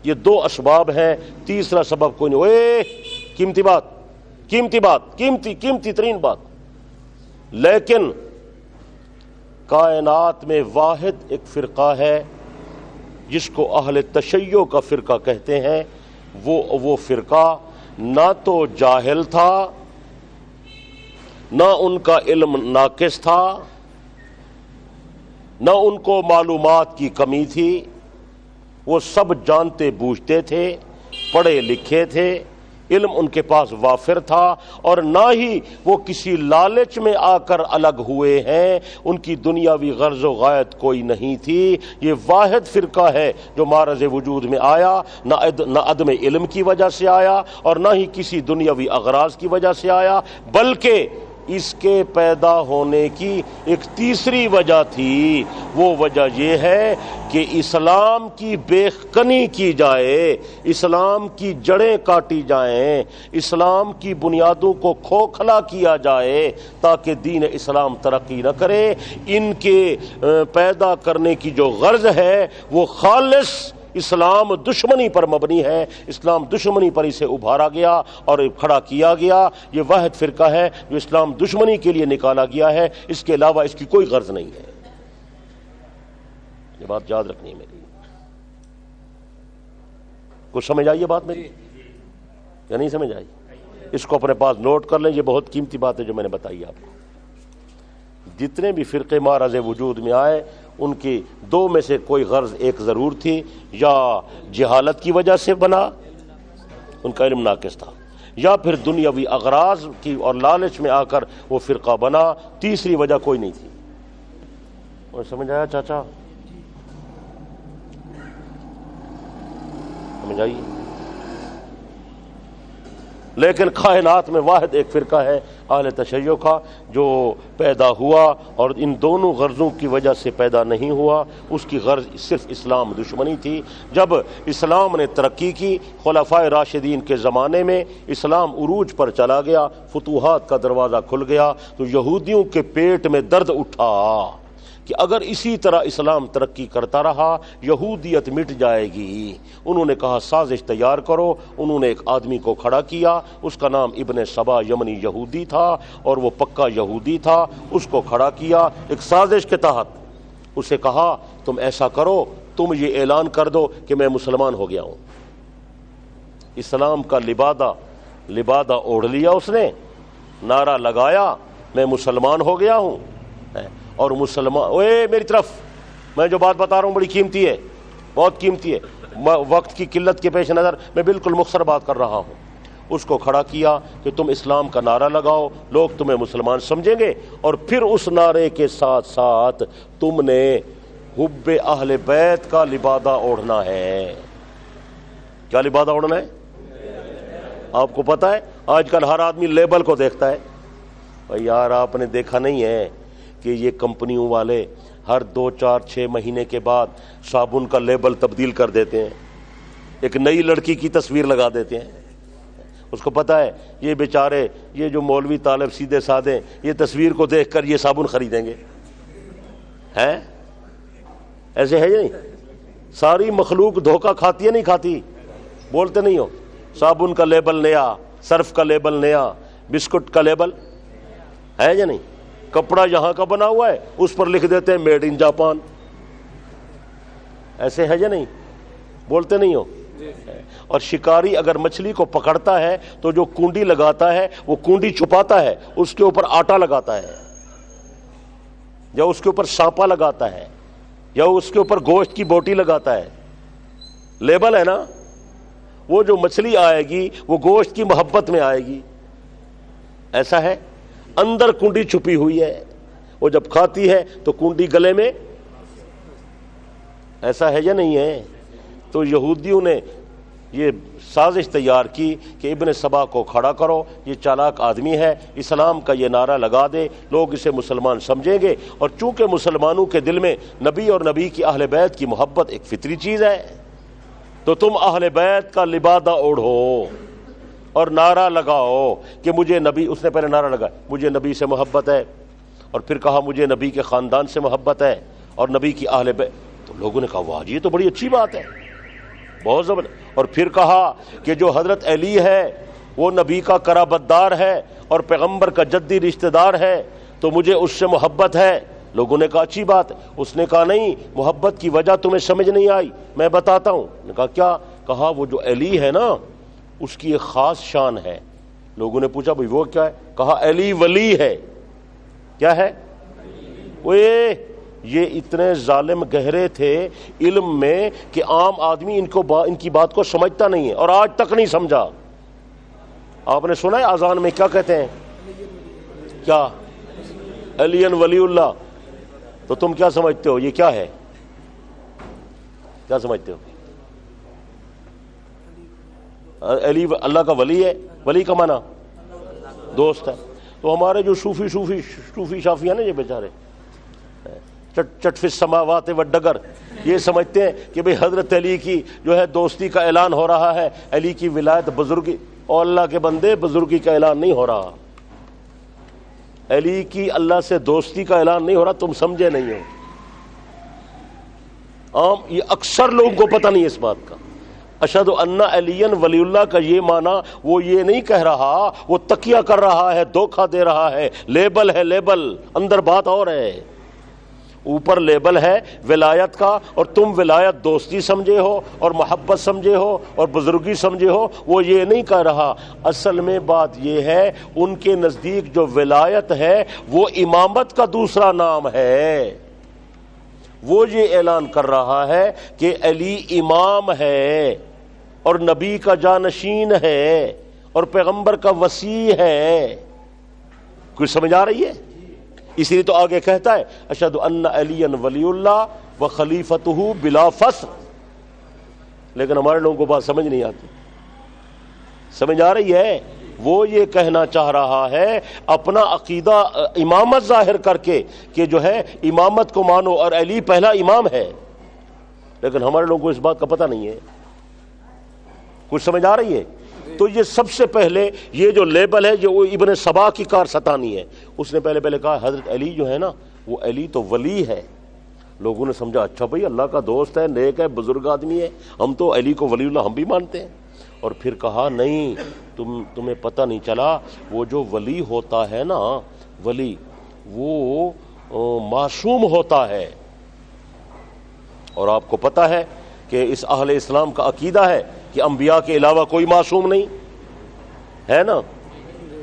یہ دو اسباب ہیں، تیسرا سبب کوئی نہیں۔ اوے قیمتی بات، قیمتی بات، قیمتی ترین بات، لیکن کائنات میں واحد ایک فرقہ ہے جس کو اہل تشیع کا فرقہ کہتے ہیں۔ وہ فرقہ نہ تو جاہل تھا، نہ ان کا علم ناقص تھا، نہ ان کو معلومات کی کمی تھی، وہ سب جانتے بوجھتے تھے، پڑھے لکھے تھے، علم ان کے پاس وافر تھا، اور نہ ہی وہ کسی لالچ میں آ کر الگ ہوئے ہیں، ان کی دنیاوی غرض و غایت کوئی نہیں تھی۔ یہ واحد فرقہ ہے جو معرض وجود میں آیا، نہ عدم علم کی وجہ سے آیا اور نہ ہی کسی دنیاوی اغراض کی وجہ سے آیا، بلکہ اس کے پیدا ہونے کی ایک تیسری وجہ تھی۔ وہ وجہ یہ ہے کہ اسلام کی بیخکنی کی جائے، اسلام کی جڑیں کاٹی جائیں، اسلام کی بنیادوں کو کھوکھلا کیا جائے تاکہ دین اسلام ترقی نہ کرے۔ ان کے پیدا کرنے کی جو غرض ہے وہ خالص اسلام دشمنی پر مبنی ہے، اسلام دشمنی پر اسے ابھارا گیا اور کھڑا کیا گیا۔ یہ واحد فرقہ ہے جو اسلام دشمنی کے لیے نکالا گیا ہے، اس کے علاوہ اس کی کوئی غرض نہیں ہے۔ یہ بات یاد رکھنی ہے میری۔ کچھ سمجھ آئی یہ بات میری یا نہیں سمجھ آئی؟ اس کو اپنے پاس نوٹ کر لیں، یہ بہت قیمتی بات ہے جو میں نے بتائی آپ کو۔ جتنے بھی فرقے معرض وجود میں آئے ان کی دو میں سے کوئی غرض ایک ضرور تھی، یا جہالت کی وجہ سے بنا، ان کا علم ناقص تھا، یا پھر دنیاوی اغراض کی اور لالچ میں آ کر وہ فرقہ بنا، تیسری وجہ کوئی نہیں تھی۔ اور سمجھ آیا چاچا؟ سمجھ آئی؟ لیکن کائنات میں واحد ایک فرقہ ہے اہل تشیع کا جو پیدا ہوا، اور ان دونوں غرضوں کی وجہ سے پیدا نہیں ہوا۔ اس کی غرض صرف اسلام دشمنی تھی۔ جب اسلام نے ترقی کی، خلفائے راشدین کے زمانے میں اسلام عروج پر چلا گیا، فتوحات کا دروازہ کھل گیا، تو یہودیوں کے پیٹ میں درد اٹھا کہ اگر اسی طرح اسلام ترقی کرتا رہا یہودیت مٹ جائے گی۔ انہوں نے کہا سازش تیار کرو۔ انہوں نے ایک آدمی کو کھڑا کیا، اس کا نام ابن سبا یمنی یہودی تھا اور وہ پکا یہودی تھا۔ اس کو کھڑا کیا ایک سازش کے تحت، اسے کہا تم ایسا کرو، تم یہ اعلان کر دو کہ میں مسلمان ہو گیا ہوں۔ اسلام کا لبادہ اوڑھ لیا اس نے، نعرہ لگایا میں مسلمان ہو گیا ہوں۔ اور مسلمان، اوے میری طرف، میں جو بات بتا رہا ہوں بڑی قیمتی ہے، بہت قیمتی ہے، وقت کی قلت کے پیش نظر میں بالکل مختصر بات کر رہا ہوں۔ اس کو کھڑا کیا کہ تم اسلام کا نعرہ لگاؤ، لوگ تمہیں مسلمان سمجھیں گے، اور پھر اس نعرے کے ساتھ ساتھ تم نے حب اہل بیت کا لبادہ اوڑھنا ہے۔ کیا لبادہ اوڑھنا ہے؟ آپ کو پتا ہے آج کل ہر آدمی لیبل کو دیکھتا ہے۔ بھائی یار آپ نے دیکھا نہیں ہے کہ یہ کمپنیوں والے ہر 2 4 6 مہینے کے بعد صابن کا لیبل تبدیل کر دیتے ہیں، ایک نئی لڑکی کی تصویر لگا دیتے ہیں۔ اس کو پتا ہے یہ بیچارے، یہ جو مولوی طالب سیدھے سادے، یہ تصویر کو دیکھ کر یہ صابن خریدیں گے، ہیں؟ ایسے ہے یا نہیں؟ ساری مخلوق دھوکہ کھاتی ہے نہیں کھاتی؟ بولتے نہیں ہو؟ صابن کا لیبل نیا، صرف کا لیبل نیا، بسکٹ کا لیبل ہے یا نہیں؟ کپڑا یہاں کا بنا ہوا ہے، اس پر لکھ دیتے ہیں میڈ ان جاپان۔ ایسے ہے یا نہیں؟ بولتے نہیں ہو؟ اور شکاری اگر مچھلی کو پکڑتا ہے تو جو کنڈی لگاتا ہے وہ کنڈی چھپاتا ہے، اس کے اوپر آٹا لگاتا ہے، یا اس کے اوپر سانپا لگاتا ہے، یا اس کے اوپر گوشت کی بوٹی لگاتا ہے، لیبل ہے نا۔ وہ جو مچھلی آئے گی وہ گوشت کی محبت میں آئے گی، ایسا ہے، اندر کنڈی چھپی ہوئی ہے، وہ جب کھاتی ہے تو کنڈی گلے میں، ایسا ہے یا نہیں ہے؟ تو یہودیوں نے یہ سازش تیار کی کہ ابن سبا کو کھڑا کرو، یہ چالاک آدمی ہے، اسلام کا یہ نعرہ لگا دے، لوگ اسے مسلمان سمجھیں گے، اور چونکہ مسلمانوں کے دل میں نبی اور نبی کی اہل بیت کی محبت ایک فطری چیز ہے، تو تم اہل بیت کا لبادہ اوڑھو اور نعرہ لگاؤ کہ مجھے نبی، اس نے پہلے نعرہ لگایا مجھے نبی سے محبت ہے، اور پھر کہا مجھے نبی کے خاندان سے محبت ہے اور نبی کی اہل بیت، تو لوگوں نے کہا واہ یہ تو بڑی اچھی بات ہے، بہت زبردست۔ اور پھر کہا کہ جو حضرت علی ہے وہ نبی کا قرابت دار ہے اور پیغمبر کا جدی رشتہ دار ہے، تو مجھے اس سے محبت ہے۔ لوگوں نے کہا اچھی بات ہے۔ اس نے کہا نہیں، محبت کی وجہ تمہیں سمجھ نہیں آئی، میں بتاتا ہوں۔ نے کہا کیا؟ کہا وہ جو علی ہے نا اس کی ایک خاص شان ہے۔ لوگوں نے پوچھا بھئی وہ کیا ہے؟ کہا علی ولی ہے۔ کیا ہے؟ وہ یہ اتنے ظالم گہرے تھے علم میں کہ عام آدمی ان کی بات کو سمجھتا نہیں ہے، اور آج تک نہیں سمجھا۔ آپ نے سنا ہے اذان میں کیا کہتے ہیں؟ کیا؟ علی ولی اللہ۔ تو تم کیا سمجھتے ہو یہ کیا ہے؟ کیا سمجھتے ہو؟ علی اللہ کا ولی ہے، ولی کا معنی دوست ہے۔ تو ہمارے جو صوفی شافی ہیں نا، یہ بیچارے چٹ فی السماوات والڈگر، یہ سمجھتے ہیں کہ بھئی حضرت علی کی جو ہے دوستی کا اعلان ہو رہا ہے، علی کی ولایت بزرگی، اور اللہ کے بندے بزرگی کا اعلان نہیں ہو رہا، علی کی اللہ سے دوستی کا اعلان نہیں ہو رہا، تم سمجھے نہیں ہو۔ عام یہ اکثر لوگوں کو پتہ نہیں اس بات کا۔ اشہد ان علی ولی اللہ کا یہ معنی وہ یہ نہیں کہہ رہا، وہ تقیہ کر رہا ہے، دھوکہ دے رہا ہے، لیبل ہے، لیبل، اندر بات اور ہے۔ اوپر لیبل ہے ولایت کا، اور تم ولایت دوستی سمجھے ہو اور محبت سمجھے ہو اور بزرگی سمجھے ہو، وہ یہ نہیں کہہ رہا۔ اصل میں بات یہ ہے ان کے نزدیک جو ولایت ہے وہ امامت کا دوسرا نام ہے۔ وہ یہ اعلان کر رہا ہے کہ علی امام ہے اور نبی کا جانشین ہے اور پیغمبر کا وصی ہے۔ کچھ سمجھ آ رہی ہے؟ اسی لیے تو آگے کہتا ہے اشہد ان علی ولی اللہ و خلیفتہ بلا فصل۔ لیکن ہمارے لوگوں کو بات سمجھ نہیں آتی۔ سمجھ آ رہی ہے؟ وہ یہ کہنا چاہ رہا ہے اپنا عقیدہ امامت ظاہر کر کے کہ جو ہے امامت کو مانو اور علی پہلا امام ہے، لیکن ہمارے لوگوں کو اس بات کا پتہ نہیں ہے۔ کچھ سمجھ آ رہی ہے؟ تو یہ سب سے پہلے یہ جو لیبل ہے جو ابن سبا کی کارستانی ہے، اس نے پہلے کہا حضرت علی جو ہے نا وہ علی تو ولی ہے۔ لوگوں نے سمجھا اچھا بھائی اللہ کا دوست ہے، نیک ہے، بزرگ آدمی ہے، ہم تو علی کو ولی اللہ ہم بھی مانتے ہیں۔ اور پھر کہا نہیں، تمہیں پتہ نہیں چلا، وہ جو ولی ہوتا ہے نا، ولی وہ معصوم ہوتا ہے، اور آپ کو پتہ ہے کہ اس اہل اسلام کا عقیدہ ہے کہ انبیاء کے علاوہ کوئی معصوم نہیں ہے نا۔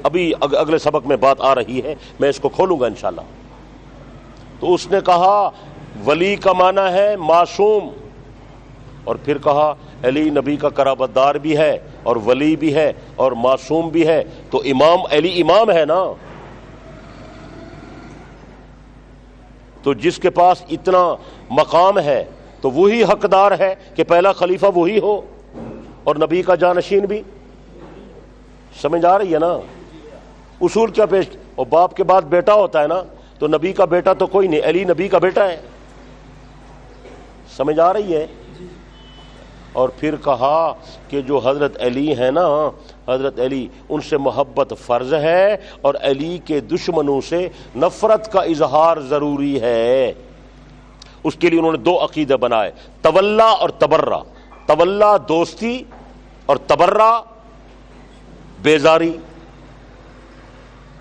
ابھی اگلے سبق میں بات آ رہی ہے، میں اس کو کھولوں گا انشاءاللہ۔ تو اس نے کہا ولی کا معنی ہے معصوم، اور پھر کہا علی نبی کا قرابت دار بھی ہے اور ولی بھی ہے اور معصوم بھی ہے، تو امام علی امام ہے نا۔ تو جس کے پاس اتنا مقام ہے تو وہی حقدار ہے کہ پہلا خلیفہ وہی ہو اور نبی کا جانشین بھی۔ سمجھ آ رہی ہے نا؟ اصول کیا پیش، اور باپ کے بعد بیٹا ہوتا ہے نا، تو نبی کا بیٹا تو کوئی نہیں، علی نبی کا بیٹا ہے۔ سمجھ آ رہی ہے؟ اور پھر کہا کہ جو حضرت علی ہے نا، حضرت علی ان سے محبت فرض ہے اور علی کے دشمنوں سے نفرت کا اظہار ضروری ہے۔ اس کے لیے انہوں نے دو عقیدے بنائے، تولا اور تبرہ۔ تولا دوستی اور تبرہ بیزاری،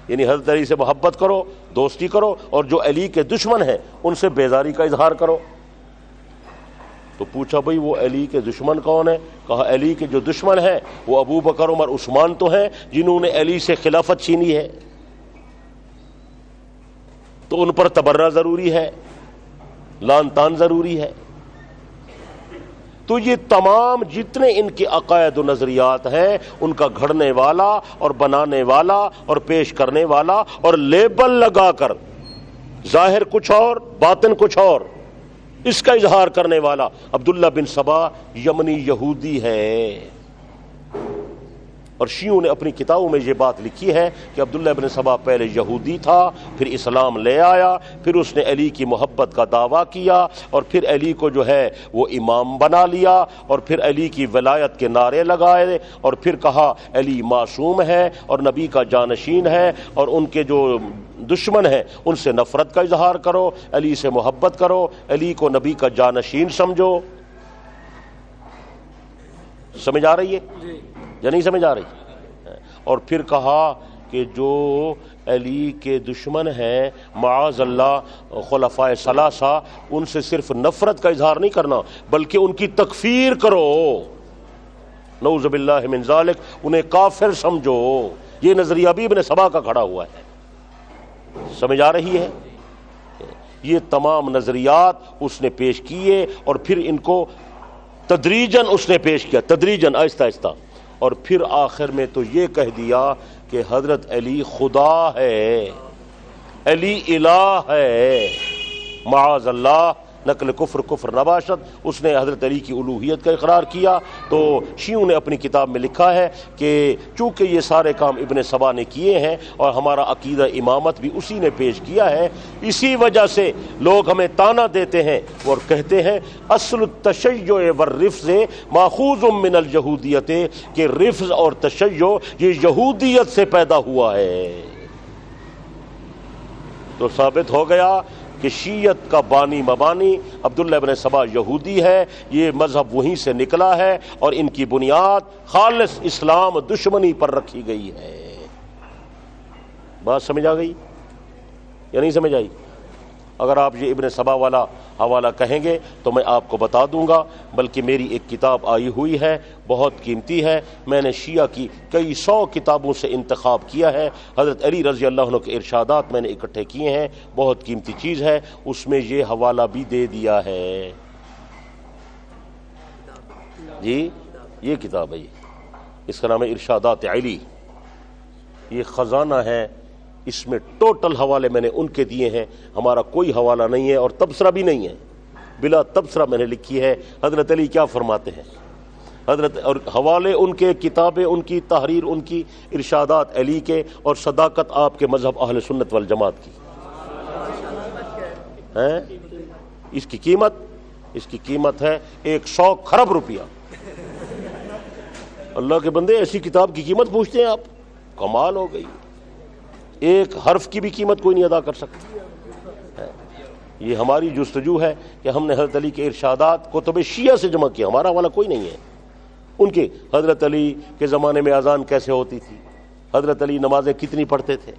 یعنی حضرت علی سے محبت کرو، دوستی کرو، اور جو علی کے دشمن ہیں ان سے بیزاری کا اظہار کرو۔ تو پوچھا بھئی وہ علی کے دشمن کون ہے؟ کہا علی کے جو دشمن ہیں وہ ابو بکر عمر عثمان تو ہیں جنہوں نے علی سے خلافت چھینی ہے، تو ان پر تبرہ ضروری ہے، لان تان ضروری ہے۔ تو یہ تمام جتنے ان کے عقائد و نظریات ہیں ان کا گھڑنے والا اور بنانے والا اور پیش کرنے والا اور لیبل لگا کر ظاہر کچھ اور باطن کچھ اور اس کا اظہار کرنے والا عبداللہ بن سبا یمنی یہودی ہے۔ اور شیعوں نے اپنی کتابوں میں یہ بات لکھی ہے کہ عبداللہ بن سبا پہلے یہودی تھا، پھر اسلام لے آیا، پھر اس نے علی کی محبت کا دعویٰ کیا اور پھر علی کو جو ہے وہ امام بنا لیا اور پھر علی کی ولایت کے نعرے لگائے اور پھر کہا علی معصوم ہے اور نبی کا جانشین ہے اور ان کے جو دشمن ہیں ان سے نفرت کا اظہار کرو، علی سے محبت کرو، علی کو نبی کا جانشین سمجھو۔ سمجھ آ رہی ہے یا نہیں سمجھ آ رہی؟ اور پھر کہا کہ جو علی کے دشمن ہیں معاذ اللہ خلفائے ثلاثہ ان سے صرف نفرت کا اظہار نہیں کرنا بلکہ ان کی تکفیر کرو، نعوذ باللہ من ذالک، انہیں کافر سمجھو۔ یہ نظریہ بھی ابن سبا کا کھڑا ہوا ہے۔ سمجھ آ رہی ہے؟ یہ تمام نظریات اس نے پیش کیے اور پھر ان کو تدریجاً اس نے پیش کیا، تدریجاً آہستہ آہستہ، اور پھر آخر میں تو یہ کہہ دیا کہ حضرت علی خدا ہے، علی الہ ہے، معاذ اللہ، نقل کفر کفر نباشت۔ اس نے حضرت علی کی الوہیت کا اقرار کیا۔ تو شیعوں نے اپنی کتاب میں لکھا ہے کہ چونکہ یہ سارے کام ابن سبا نے کیے ہیں اور ہمارا عقیدہ امامت بھی اسی نے پیش کیا ہے، اسی وجہ سے لوگ ہمیں تانا دیتے ہیں اور کہتے ہیں اصل التشیع والرفض ماخوذ من الیہودیت، کہ رفض اور تشیع یہ یہودیت سے پیدا ہوا ہے۔ تو ثابت ہو گیا کہ شیعت کا بانی مبانی عبداللہ ابن سبا یہودی ہے، یہ مذہب وہیں سے نکلا ہے اور ان کی بنیاد خالص اسلام دشمنی پر رکھی گئی ہے۔ بات سمجھ آ گئی یا نہیں سمجھ آئی؟ اگر آپ یہ ابن سبا والا حوالہ کہیں گے تو میں آپ کو بتا دوں گا، بلکہ میری ایک کتاب آئی ہوئی ہے بہت قیمتی ہے، میں نے شیعہ کی کئی 100 کتابوں سے انتخاب کیا ہے، حضرت علی رضی اللہ عنہ کے ارشادات میں نے اکٹھے کیے ہیں، بہت قیمتی چیز ہے، اس میں یہ حوالہ بھی دے دیا ہے۔ جی یہ کتاب ہے، اس کا نام ہے ارشادات علی، یہ خزانہ ہے، اس میں ٹوٹل حوالے میں نے ان کے دیے ہیں، ہمارا کوئی حوالہ نہیں ہے اور تبصرہ بھی نہیں ہے، بلا تبصرہ میں نے لکھی ہے حضرت علی کیا فرماتے ہیں، حضرت، اور حوالے ان کے، کتابیں ان کی، تحریر ان کی، ارشادات علی کے، اور صداقت آپ کے مذہب اہل سنت والجماعت کی ہیں۔ اس کی قیمت ہے 100 کھرب روپیہ۔ اللہ کے بندے ایسی کتاب کی قیمت پوچھتے ہیں آپ؟ کمال ہو گئی، ایک حرف کی بھی قیمت کوئی نہیں ادا کر سکتا۔ یہ ہماری جستجو ہے کہ ہم نے حضرت علی کے ارشادات کتب شیعہ سے جمع کیا، ہمارا والا کوئی نہیں ہے۔ ان کے حضرت علی کے زمانے میں اذان کیسے ہوتی تھی، حضرت علی نمازیں کتنی پڑھتے تھے،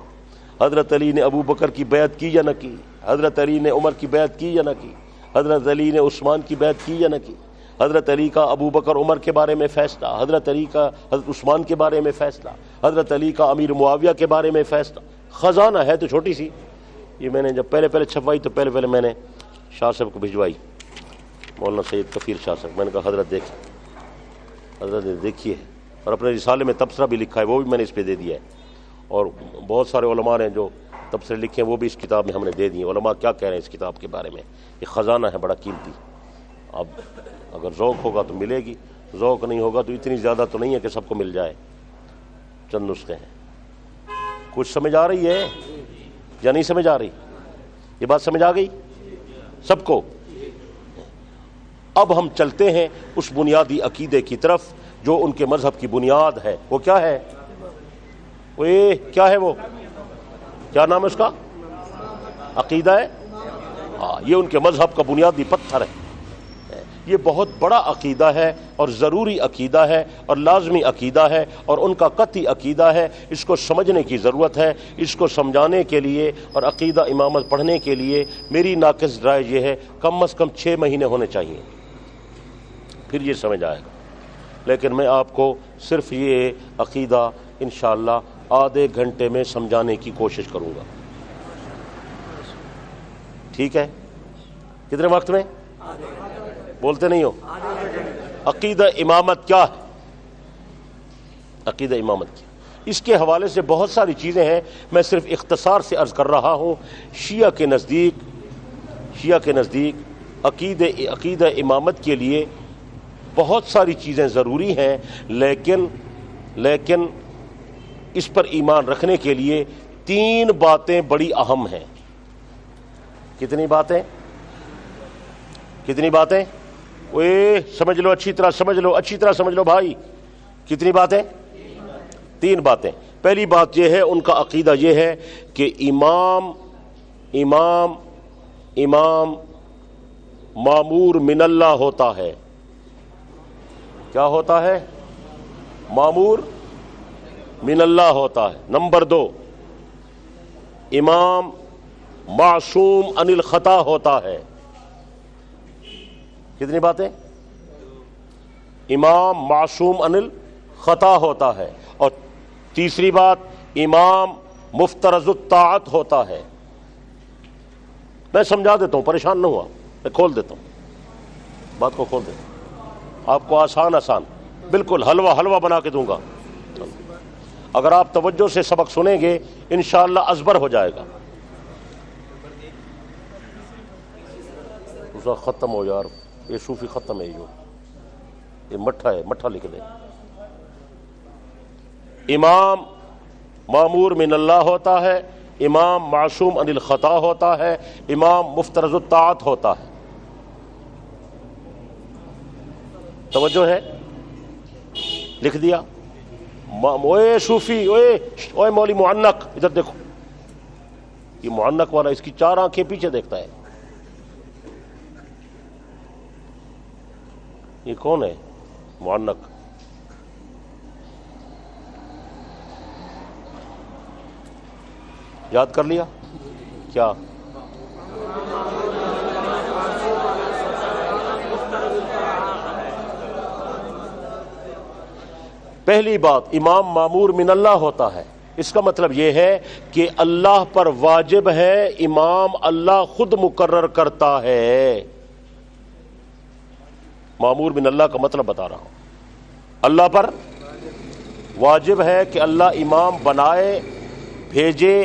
حضرت علی نے ابو بکر کی بیعت کی یا نہ کی، حضرت علی نے عمر کی بیعت کی یا نہ کی، حضرت علی نے عثمان کی بیعت کی یا نہ کی، حضرت علی کا ابو بکر عمر کے بارے میں فیصلہ، حضرت علی کا حضرت عثمان کے بارے میں فیصلہ، حضرت علی کا امیر معاویہ کے بارے میں فیصلہ۔ خزانہ ہے تو چھوٹی سی، یہ میں نے جب پہلے چھپوائی تو پہلے میں نے شاہ صاحب کو بھجوائی، مولانا سید کفیر شاہ صاحب، میں نے کہا حضرت دیکھ، حضرت نے دیکھی ہے، اور اپنے رسالے میں تبصرہ بھی لکھا ہے، وہ بھی میں نے اس پہ دے دیا ہے، اور بہت سارے علماء نے جو تبصرے لکھے ہیں وہ بھی اس کتاب میں ہم نے دے دیے، علماء کیا کہہ رہے ہیں اس کتاب کے بارے میں۔ یہ خزانہ ہے بڑا قیمتی، اب اگر ذوق ہوگا تو ملے گی، ذوق نہیں ہوگا تو اتنی زیادہ تو نہیں ہے کہ سب کو مل جائے، چند نسخے ہیں۔ کچھ سمجھ آ رہی ہے یا نہیں سمجھ آ رہی؟ یہ بات سمجھ آ گئی سب کو؟ اب ہم چلتے ہیں اس بنیادی عقیدے کی طرف جو ان کے مذہب کی بنیاد ہے۔ وہ کیا ہے؟ کیا ہے وہ؟ کیا نام ہے اس کا؟ عقیدہ ہے؟ ہاں، یہ ان کے مذہب کا بنیادی پتھر ہے۔ یہ بہت بڑا عقیدہ ہے اور ضروری عقیدہ ہے اور لازمی عقیدہ ہے اور ان کا قطعی عقیدہ ہے۔ اس کو سمجھنے کی ضرورت ہے۔ اس کو سمجھانے کے لیے اور عقیدہ امامت پڑھنے کے لیے میری ناقص رائے یہ ہے کم از کم 6 مہینے ہونے چاہیے۔ پھر یہ سمجھ آئے گا. لیکن میں آپ کو صرف یہ عقیدہ انشاءاللہ آدھے گھنٹے میں سمجھانے کی کوشش کروں گا. ٹھیک ہے؟ کتنے وقت میں؟ بولتے نہیں ہو. عقیدہ امامت کیا ہے؟ عقیدہ امامت کیا؟ اس کے حوالے سے بہت ساری چیزیں ہیں، میں صرف اختصار سے عرض کر رہا ہوں. شیعہ کے نزدیک عقیدہ امامت کے لیے بہت ساری چیزیں ضروری ہیں، لیکن اس پر ایمان رکھنے کے لیے 3 باتیں بڑی اہم ہیں. کتنی باتیں؟ سمجھ لو اچھی طرح سمجھ لو بھائی. کتنی باتیں؟ 3 باتیں. پہلی بات یہ ہے، ان کا عقیدہ یہ ہے کہ امام مامور من اللہ ہوتا ہے. کیا ہوتا ہے؟ مامور من اللہ ہوتا ہے. نمبر 2، امام معصوم عن الخطا ہوتا ہے. کتنی باتیں؟ امام معصوم عن الخطا ہوتا ہے. اور تیسری بات، امام مفترض الطاعت ہوتا ہے. میں سمجھا دیتا ہوں، پریشان نہ ہوا، میں کھول دیتا ہوں بات کو، کھول دیتا ہوں آپ کو، آسان بالکل حلوہ بنا کے دوں گا. اگر آپ توجہ سے سبق سنیں گے انشاءاللہ ازبر ہو جائے گا. دوسرا ختم ہو یار، یہ صوفی ختم ہے، یہ مٹھا ہے، مٹھا لکھ دیں. امام مامور من اللہ ہوتا ہے، امام معصوم عن الخطا ہوتا ہے، امام مفترض الطاعت ہوتا ہے. توجہ ہے؟ لکھ دیا. اوے صوفی، اوے مولی معنق، ادھر دیکھو. یہ معنق والا اس کی 4 آنکھیں پیچھے دیکھتا ہے. یہ کون ہے معنق؟ یاد کر لیا کیا؟ پہلی بات، امام مامور من اللہ ہوتا ہے. اس کا مطلب یہ ہے کہ اللہ پر واجب ہے، امام اللہ خود مقرر کرتا ہے. مامور من اللہ کا مطلب بتا رہا ہوں. اللہ پر واجب ہے کہ اللہ امام بنائے، بھیجے.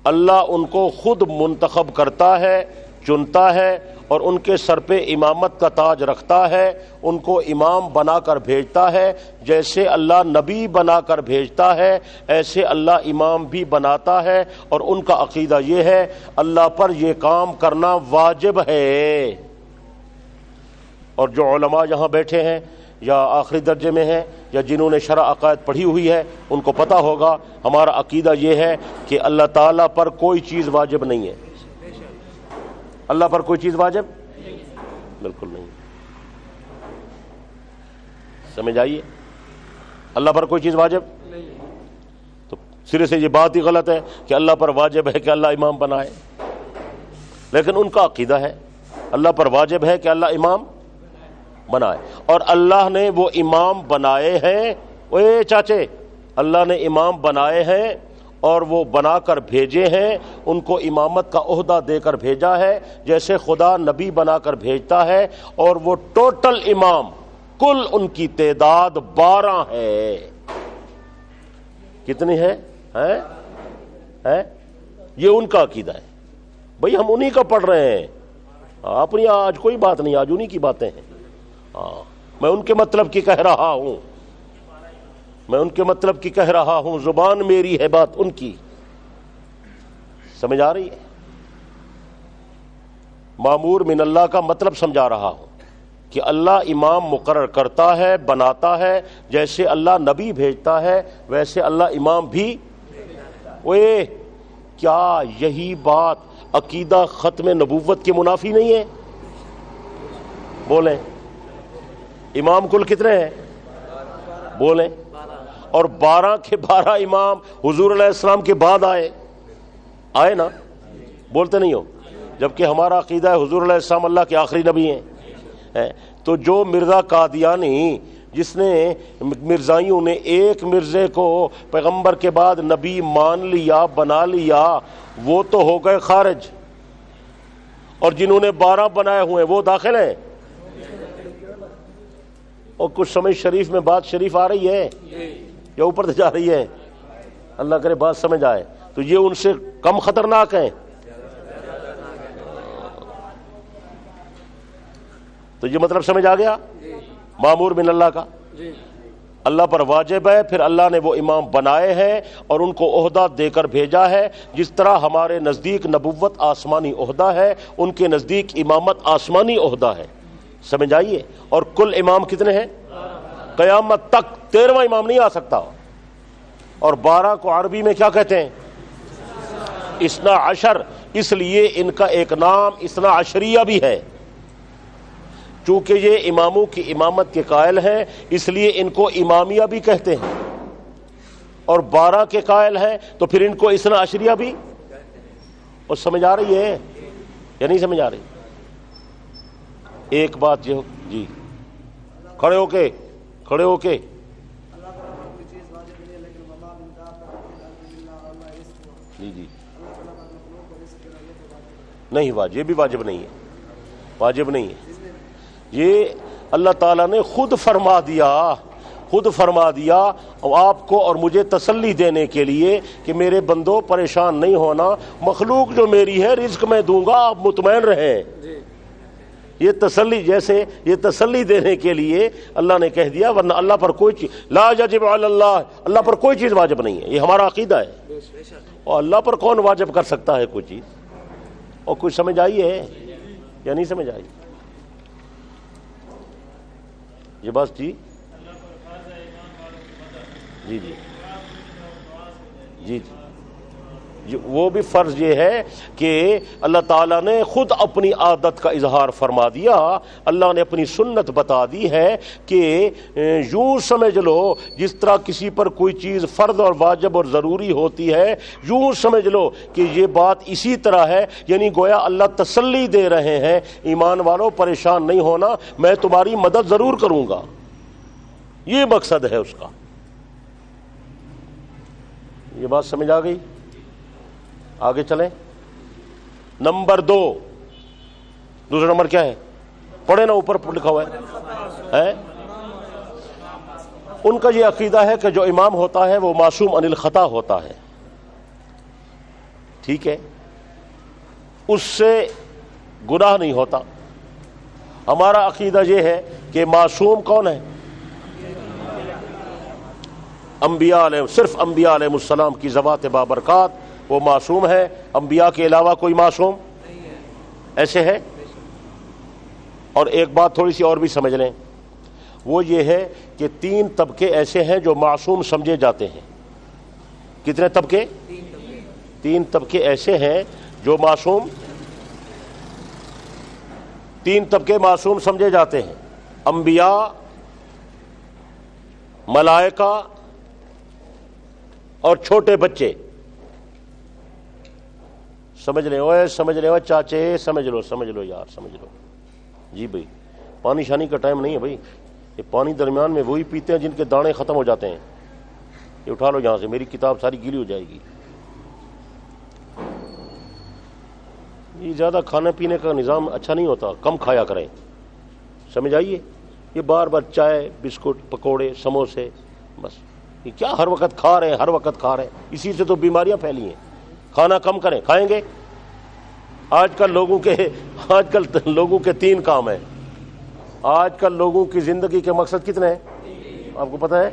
اللہ ان کو خود منتخب کرتا ہے، چنتا ہے، اور ان کے سر پہ امامت کا تاج رکھتا ہے. ان کو امام بنا کر بھیجتا ہے. جیسے اللہ نبی بنا کر بھیجتا ہے، ایسے اللہ امام بھی بناتا ہے. اور ان کا عقیدہ یہ ہے، اللہ پر یہ کام کرنا واجب ہے. اور جو علماء یہاں بیٹھے ہیں یا آخری درجے میں ہیں یا جنہوں نے شرع عقائد پڑھی ہوئی ہے، ان کو پتہ ہوگا ہمارا عقیدہ یہ ہے کہ اللہ تعالیٰ پر کوئی چیز واجب نہیں ہے. اللہ پر کوئی چیز واجب بالکل نہیں. سمجھ آئیے؟ اللہ پر کوئی چیز واجب تو سرے سے یہ بات ہی غلط ہے کہ اللہ پر واجب ہے کہ اللہ امام بنائے. لیکن ان کا عقیدہ ہے اللہ پر واجب ہے کہ اللہ امام بنائے. اور اللہ نے وہ امام بنائے ہیں، اوے چاچے، اللہ نے امام بنائے ہیں اور وہ بنا کر بھیجے ہیں. ان کو امامت کا عہدہ دے کر بھیجا ہے، جیسے خدا نبی بنا کر بھیجتا ہے. اور وہ ٹوٹل امام، کل ان کی تعداد 12 ہے. کتنی ہے؟ یہ ان کا عقیدہ ہے. بھئی ہم انہی کا پڑھ رہے ہیں، اپنی آج کوئی بات نہیں، آج انہی کی باتیں ہیں. میں ان کے مطلب کی کہہ رہا ہوں، میں ان کے مطلب کی کہہ رہا ہوں. زبان میری ہے، بات ان کی. سمجھ آ رہی ہے؟ مامور من اللہ کا مطلب سمجھا رہا ہوں کہ اللہ امام مقرر کرتا ہے، بناتا ہے. جیسے اللہ نبی بھیجتا ہے ویسے اللہ امام بھی. اوے کیا یہی بات عقیدہ ختم نبوت کے منافی نہیں ہے؟ بولیں. امام کل کتنے ہیں؟ بولیں. اور 12 کے 12 امام حضور علیہ السلام کے بعد آئے نا؟ بولتے نہیں ہو؟ جبکہ ہمارا عقیدہ ہے حضور علیہ السلام اللہ کے آخری نبی ہیں. تو جو مرزا قادیانی جس نے مرزائیوں نے ایک مرزے کو پیغمبر کے بعد نبی مان لیا بنا لیا وہ تو ہو گئے خارج، اور جنہوں نے 12 بنائے ہوئے وہ داخل ہیں۔ اور کچھ سمجھ شریف میں بات شریف آ رہی ہے یا اوپر سے جا رہی ہے؟ اللہ کرے بات سمجھ آئے۔ تو یہ ان سے کم خطرناک ہیں۔ تو یہ مطلب سمجھ آ گیا مامور من اللہ کا، اللہ پر واجب ہے، پھر اللہ نے وہ امام بنائے ہیں اور ان کو عہدہ دے کر بھیجا ہے۔ جس طرح ہمارے نزدیک نبوت آسمانی عہدہ ہے، ان کے نزدیک امامت آسمانی عہدہ ہے، سمجھ آئیے۔ اور کل امام کتنے ہیں؟ قیامت تک 13واں امام نہیں آ سکتا۔ اور 12 کو عربی میں کیا کہتے ہیں؟ اثنا عشر، اس لیے ان کا ایک نام اثنا عشریہ بھی ہے، چونکہ یہ اماموں کی امامت کے قائل ہیں اس لیے ان کو امامیہ بھی کہتے ہیں، اور 12 کے قائل ہیں تو پھر ان کو اثنا عشریہ بھی۔ اور سمجھ آ رہی ہے یا نہیں سمجھ آ رہی؟ ایک بات جو جی کھڑے ہو کے جی جی نہیں، واجب بھی واجب نہیں ہے، واجب نہیں ہے۔ یہ اللہ تعالیٰ نے خود فرما دیا آپ کو اور مجھے تسلی دینے کے لیے کہ میرے بندوں پریشان نہیں ہونا، مخلوق جو میری ہے رزق میں دوں گا، آپ مطمئن رہیں۔ یہ تسلی، جیسے یہ تسلی دینے کے لیے اللہ نے کہہ دیا، ورنہ اللہ پر کوئی چیز لا یجب علی اللہ، اللہ پر کوئی چیز واجب نہیں ہے، یہ ہمارا عقیدہ ہے۔ اور اللہ پر کون واجب کر سکتا ہے کوئی چیز؟ اور کچھ سمجھ آئی ہے یا نہیں سمجھ آئی یہ بس؟ جی جی جی جی جی وہ بھی فرض یہ ہے کہ اللہ تعالیٰ نے خود اپنی عادت کا اظہار فرما دیا، اللہ نے اپنی سنت بتا دی ہے کہ یوں سمجھ لو جس طرح کسی پر کوئی چیز فرض اور واجب اور ضروری ہوتی ہے، یوں سمجھ لو کہ یہ بات اسی طرح ہے، یعنی گویا اللہ تسلی دے رہے ہیں ایمان والوں پریشان نہیں ہونا، میں تمہاری مدد ضرور کروں گا، یہ مقصد ہے اس کا۔ یہ بات سمجھ آ گئی؟ آگے چلیں۔ نمبر 2، دوسرا نمبر کیا ہے؟ پڑھے نا، اوپر لکھا ہوا ہے۔ ان کا یہ عقیدہ ہے کہ جو امام ہوتا ہے وہ معصوم عن الخطا ہوتا ہے، ٹھیک ہے، اس سے گناہ نہیں ہوتا۔ ہمارا عقیدہ یہ ہے کہ معصوم کون ہے؟ انبیاء علیہ، صرف انبیاء علیہ السلام کی ذوات بابرکات وہ معصوم ہے، انبیاء کے علاوہ کوئی معصوم ایسے ہے۔ اور ایک بات تھوڑی سی اور بھی سمجھ لیں، وہ یہ ہے کہ 3 طبقے ایسے ہیں جو معصوم سمجھے جاتے ہیں۔ کتنے طبقے؟ 3 طبقے ایسے ہیں جو معصوم، 3 طبقے معصوم سمجھے جاتے ہیں، انبیاء، ملائکہ اور چھوٹے بچے۔ سمجھ لیں اوے، سمجھ لیں اوے چاچے، سمجھ لو یار، سمجھ لو جی بھائی۔ پانی شانی کا ٹائم نہیں ہے بھائی، یہ پانی درمیان میں وہی پیتے ہیں جن کے دانے ختم ہو جاتے ہیں۔ یہ اٹھا لو یہاں سے، میری کتاب ساری گیلی ہو جائے گی۔ یہ زیادہ کھانے پینے کا نظام اچھا نہیں ہوتا، کم کھایا کریں، سمجھ آئیے۔ یہ بار بار چائے، بسکٹ، پکوڑے، سموسے، بس یہ کیا ہر وقت کھا رہے ہیں، اسی سے تو بیماریاں پھیلی ہیں۔ کھانا کم کریں، کھائیں گے۔ آج کل لوگوں کے 3 کام ہیں۔ آج کل لوگوں کی زندگی کے مقصد کتنے ہیں آپ کو پتہ ہے؟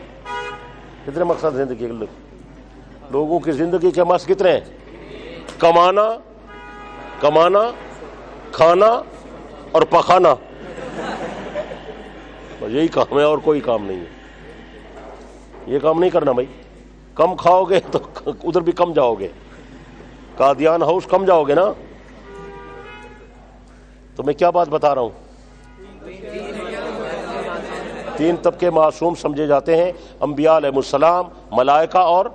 کتنے مقصد زندگی کے؟ لوگوں کی زندگی کے مقصد کتنے ہیں؟ کمانا، کھانا اور پخانا، یہی کام ہے اور کوئی کام نہیں ہے۔ یہ کام نہیں کرنا بھائی، کم کھاؤ گے تو ادھر بھی کم جاؤ گے، قادیان ہاؤس کم جاؤ گے نا۔ تو میں کیا بات بتا رہا ہوں؟ 3 طبقے معصوم سمجھے جاتے ہیں، انبیاء علیہ السلام، ملائکہ اور،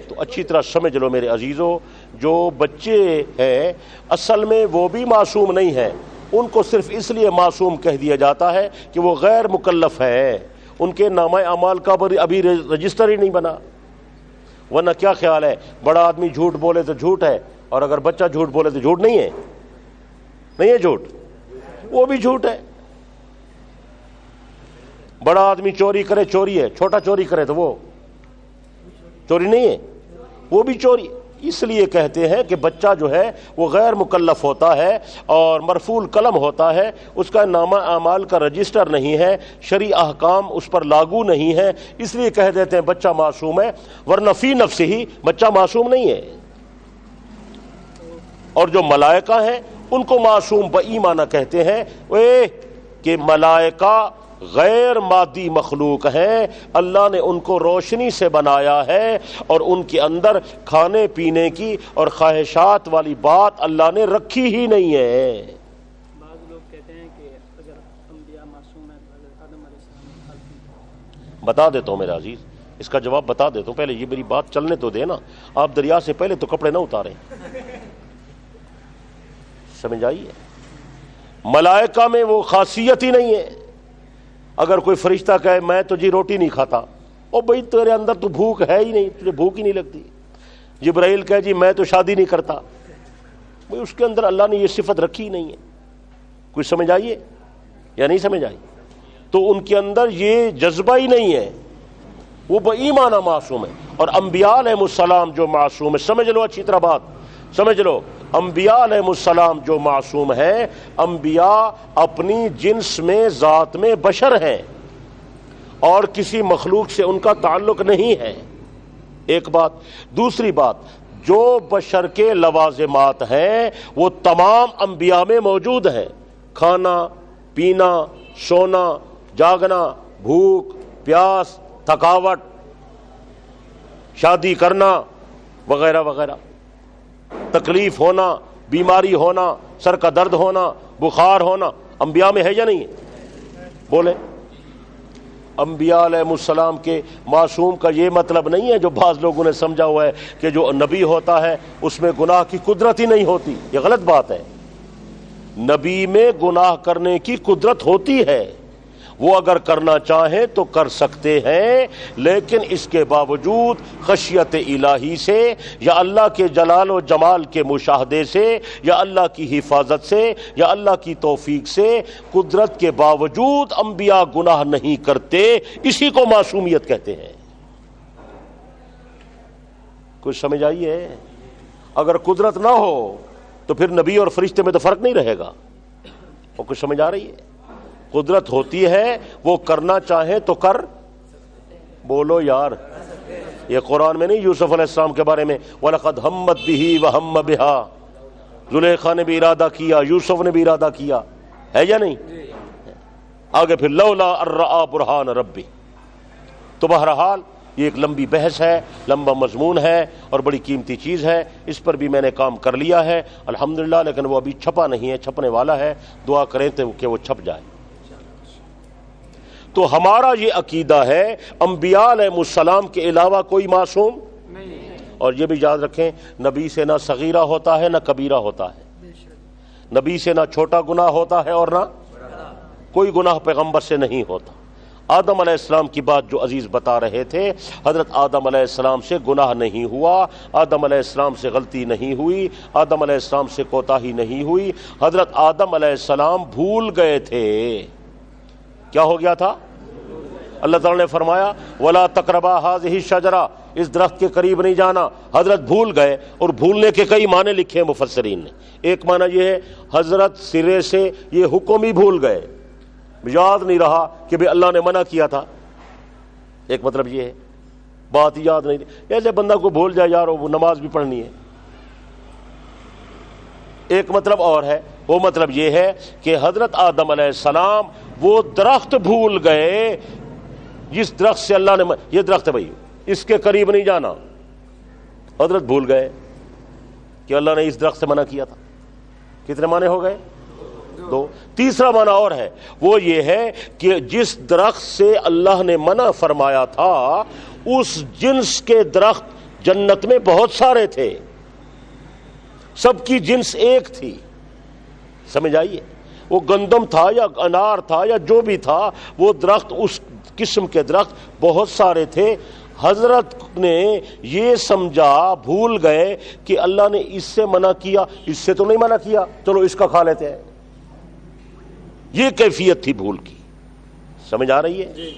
تو اچھی طرح سمجھ لو میرے عزیزو، جو بچے ہیں اصل میں وہ بھی معصوم نہیں ہیں، ان کو صرف اس لیے معصوم کہہ دیا جاتا ہے کہ وہ غیر مکلف ہے، ان کے نامہ اعمال کا ابھی رجسٹر ہی نہیں بنا. ورنہ کیا خیال ہے، بڑا آدمی جھوٹ بولے تو جھوٹ ہے، اور اگر بچہ جھوٹ بولے تو جھوٹ نہیں ہے؟ نہیں ہے جھوٹ، وہ بھی جھوٹ ہے. بڑا آدمی چوری کرے چوری ہے، چھوٹا چوری کرے تو وہ چوری نہیں ہے، وہ بھی چوری. اس لیے کہتے ہیں کہ بچہ جو ہے وہ غیر مکلف ہوتا ہے اور مرفوع القلم ہوتا ہے، اس کا نامہ اعمال کا رجسٹر نہیں ہے، شرعی احکام اس پر لاگو نہیں ہے، اس لیے کہہ دیتے ہیں بچہ معصوم ہے. ورنہ فی نفسہ ہی بچہ معصوم نہیں ہے. اور جو ملائکہ ہیں ان کو معصوم بایمانہ کہتے ہیں کہ ملائکہ غیر مادی مخلوق ہیں، اللہ نے ان کو روشنی سے بنایا ہے اور ان کے اندر کھانے پینے کی اور خواہشات والی بات اللہ نے رکھی ہی نہیں ہے. بعض لوگ کہتے ہیں کہ اگر انبیاء معصوم ہیں تو حضرت آدم علیہ السلام بتا دیتا ہوں میرا عزیز، اس کا جواب بتا دیتا ہوں، پہلے یہ میری بات چلنے تو دے نا. آپ دریا سے پہلے تو کپڑے نہ اتاریں، سمجھ آئیے. ملائکہ میں وہ خاصیت ہی نہیں ہے. اگر کوئی فرشتہ کہے میں تو جی روٹی نہیں کھاتا، او بھائی تیرے اندر تو بھوک ہے ہی نہیں، تجھے بھوک ہی نہیں لگتی. جبرائیل کہے جی میں تو شادی نہیں کرتا، بھائی اس کے اندر اللہ نے یہ صفت رکھی ہی نہیں ہے. کوئی سمجھ آئیے یا نہیں سمجھ آئی؟ تو ان کے اندر یہ جذبہ ہی نہیں ہے، وہ بایمانہ معصوم ہے. اور انبیاء علیہ السلام جو معصوم ہے، سمجھ لو اچھی طرح بات سمجھ لو، انبیاء علیہ السلام جو معصوم ہے، انبیاء اپنی جنس میں ذات میں بشر ہیں اور کسی مخلوق سے ان کا تعلق نہیں ہے. ایک بات. دوسری بات، جو بشر کے لوازمات ہیں وہ تمام انبیاء میں موجود ہیں. کھانا پینا، سونا، جاگنا، بھوک پیاس، تھکاوٹ، شادی کرنا وغیرہ وغیرہ، تکلیف ہونا، بیماری ہونا، سر کا درد ہونا، بخار ہونا، انبیاء میں ہے یا نہیں ہے؟ بولے. انبیاء علیہ السلام کے معصوم کا یہ مطلب نہیں ہے جو بعض لوگوں نے سمجھا ہوا ہے کہ جو نبی ہوتا ہے اس میں گناہ کی قدرت ہی نہیں ہوتی. یہ غلط بات ہے. نبی میں گناہ کرنے کی قدرت ہوتی ہے، وہ اگر کرنا چاہیں تو کر سکتے ہیں، لیکن اس کے باوجود خشیت الہی سے یا اللہ کے جلال و جمال کے مشاہدے سے یا اللہ کی حفاظت سے یا اللہ کی توفیق سے قدرت کے باوجود انبیاء گناہ نہیں کرتے. اسی کو معصومیت کہتے ہیں. کچھ سمجھ آئی ہے؟ اگر قدرت نہ ہو تو پھر نبی اور فرشتے میں تو فرق نہیں رہے گا. اور کچھ سمجھ آ رہی ہے؟ قدرت ہوتی ہے، وہ کرنا چاہیں تو کر. بولو یار، یہ قرآن میں نہیں یوسف علیہ السلام کے بارے میں وَلَقَدْ هَمَّتْ بِهِ وَهَمَّ بِهَا، زلیخا نے بھی ارادہ کیا، یوسف نے بھی ارادہ کیا، ہے یا نہیں؟ آگے پھر لولا ان رأى برہان ربی. تو بہرحال یہ ایک لمبی بحث ہے، لمبا مضمون ہے اور بڑی قیمتی چیز ہے. اس پر بھی میں نے کام کر لیا ہے الحمدللہ، لیکن وہ ابھی چھپا نہیں ہے، چھپنے والا ہے. دعا کریں تو کہ وہ چھپ جائے. تو ہمارا یہ عقیدہ ہے انبیاء علیہ السلام کے علاوہ کوئی معصوم نہیں. اور یہ بھی یاد رکھیں، نبی سے نہ صغیرہ ہوتا ہے نہ کبیرہ ہوتا ہے، نبی سے نہ چھوٹا گناہ ہوتا ہے اور نہ کوئی گناہ پیغمبر سے نہیں ہوتا. آدم علیہ السلام کی بات جو عزیز بتا رہے تھے، حضرت آدم علیہ السلام سے گناہ نہیں ہوا، آدم علیہ السلام سے غلطی نہیں ہوئی، آدم علیہ السلام سے کوتاہی نہیں ہوئی. حضرت آدم علیہ السلام بھول گئے تھے. کیا ہو گیا تھا؟ اللہ تعالیٰ نے فرمایا وَلَا تَقْرَبَا هَٰذِهِ الشَّجَرَةَ، اس درخت کے قریب نہیں جانا. حضرت بھول گئے، اور بھولنے کے کئی معنی لکھے ہیں مفسرین نے. ایک معنی یہ ہے حضرت سرے سے یہ حکم ہی بھول گئے، یاد نہیں رہا کہ بھی اللہ نے منع کیا تھا. ایک مطلب یہ ہے بات یاد نہیں. ایسے بندہ کو بھول جائے یار، وہ نماز بھی پڑھنی ہے. ایک مطلب اور ہے، وہ مطلب یہ ہے کہ حضرت آدم علیہ السلام وہ درخت بھول گئے جس درخت سے اللہ نے یہ درخت ہے بھائی اس کے قریب نہیں جانا. حضرت بھول گئے کہ اللہ نے اس درخت سے منع کیا تھا. کتنے معنی ہو گئے؟ دو. تیسرا معنی اور ہے، وہ یہ ہے کہ جس درخت سے اللہ نے منع فرمایا تھا اس جنس کے درخت جنت میں بہت سارے تھے، سب کی جنس ایک تھی. سمجھ آئیے؟ وہ گندم تھا یا انار تھا یا جو بھی تھا، وہ درخت، اس قسم کے درخت بہت سارے تھے۔ حضرت نے یہ سمجھا، بھول گئے کہ اللہ نے اس سے منع کیا، اس سے تو نہیں منع کیا، چلو اس کا کھا لیتے ہیں۔ یہ کیفیت تھی بھول کی، سمجھ آ رہی ہے؟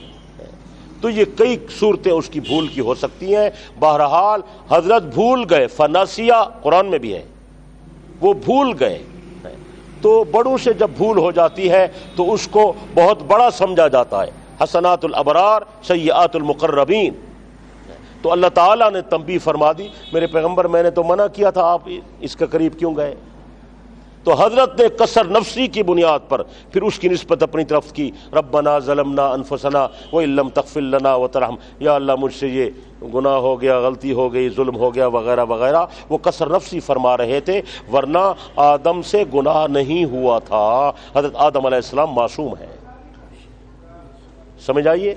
تو یہ کئی صورتیں اس کی بھول کی ہو سکتی ہیں۔ بہرحال حضرت بھول گئے، فناسیہ قرآن میں بھی ہے، وہ بھول گئے۔ تو بڑوں سے جب بھول ہو جاتی ہے تو اس کو بہت بڑا سمجھا جاتا ہے۔ حسنات الابرار سیئات المقربین۔ تو اللہ تعالیٰ نے تنبیہ فرما دی، میرے پیغمبر میں نے تو منع کیا تھا، آپ اس کے قریب کیوں گئے؟ تو حضرت نے کسر نفسی کی بنیاد پر پھر اس کی نسبت اپنی طرف کی، ربنا ظلمنا انفسنا وان لم تغفر لنا وترحم، یا اللہ مجھ سے یہ گناہ ہو گیا، غلطی ہو گئی، ظلم ہو گیا وغیرہ وغیرہ۔ وہ کسر نفسی فرما رہے تھے، ورنہ آدم سے گناہ نہیں ہوا تھا۔ حضرت آدم علیہ السلام معصوم ہیں، سمجھ آئیے؟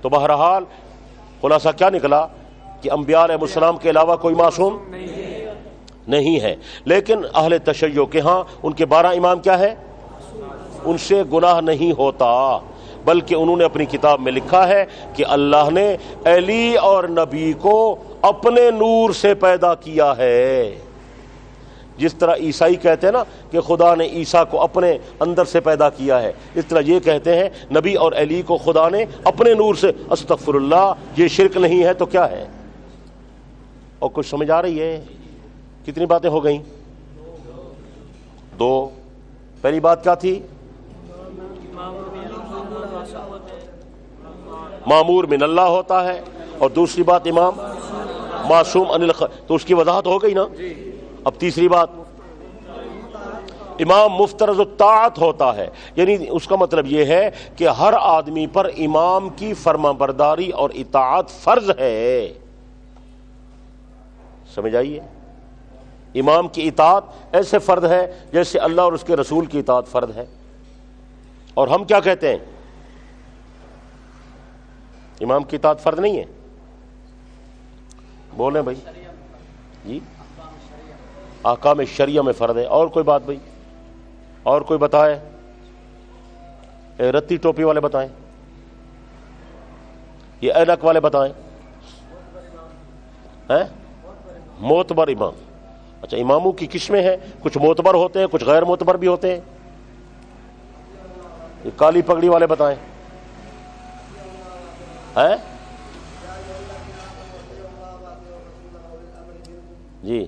تو بہرحال خلاصہ کیا نکلا کہ انبیاء علیہ السلام کے علاوہ کوئی معصوم نہیں ہے، لیکن اہل تشیع کے ہاں ان کے 12 امام کیا ہے؟ ان سے گناہ نہیں ہوتا، بلکہ انہوں نے اپنی کتاب میں لکھا ہے کہ اللہ نے علی اور نبی کو اپنے نور سے پیدا کیا ہے۔ جس طرح عیسائی کہتے ہیں نا کہ خدا نے عیسیٰ کو اپنے اندر سے پیدا کیا ہے، اس طرح یہ کہتے ہیں نبی اور علی کو خدا نے اپنے نور سے۔ استغفر اللہ، یہ شرک نہیں ہے تو کیا ہے؟ اور کچھ سمجھ آ رہی ہے؟ کتنی باتیں ہو گئیں؟ 2۔ پہلی بات کیا تھی؟ معمور من اللہ ہوتا ہے، اور دوسری بات امام معصوم عن تو اس کی وضاحت ہو گئی نا۔ اب تیسری بات، امام مفترض الطاعت ہوتا ہے، یعنی اس کا مطلب یہ ہے کہ ہر آدمی پر امام کی فرما برداری اور اطاعت فرض ہے۔ سمجھ آئیے؟ امام کی اطاعت ایسے فرض ہے جیسے اللہ اور اس کے رسول کی اطاعت فرض ہے۔ اور ہم کیا کہتے ہیں؟ امام کی اطاعت فرض نہیں ہے؟ بولیں بھائی جی، احکام شریعہ میں فرض ہے۔ اور کوئی بات بھائی؟ اور کوئی بتائے؟ رتی ٹوپی والے بتائیں، یہ اینک والے بتائیں، معتبر امام۔ اچھا، اماموں کی قسمیں ہیں، کچھ معتبر ہوتے ہیں، کچھ غیر معتبر بھی ہوتے ہیں۔ یہ کالی پگڑی والے بتائیں، جی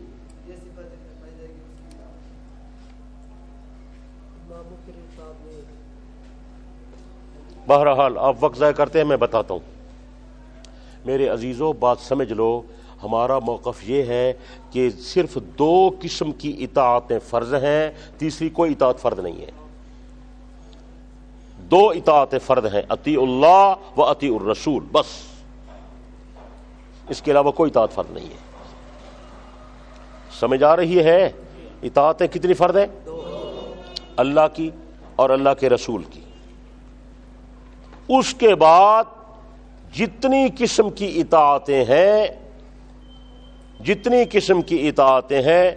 بہرحال آپ وقت ضائع کرتے ہیں، میں بتاتا ہوں۔ میرے عزیزوں بات سمجھ لو، ہمارا موقف یہ ہے کہ صرف 2 قسم کی اطاعتیں فرض ہیں، تیسری کوئی اطاعت فرض نہیں ہے۔ 2 اطاعتیں فرض ہیں، اطیع اللہ و اطیع الرسول، بس، اس کے علاوہ کوئی اطاعت فرض نہیں ہے۔ سمجھ آ رہی ہے؟ اطاعتیں کتنی فرض ہیں؟ اللہ کی اور اللہ کے رسول کی۔ اس کے بعد جتنی قسم کی اطاعتیں ہیں، جتنی قسم کی اطاعتیں ہیں،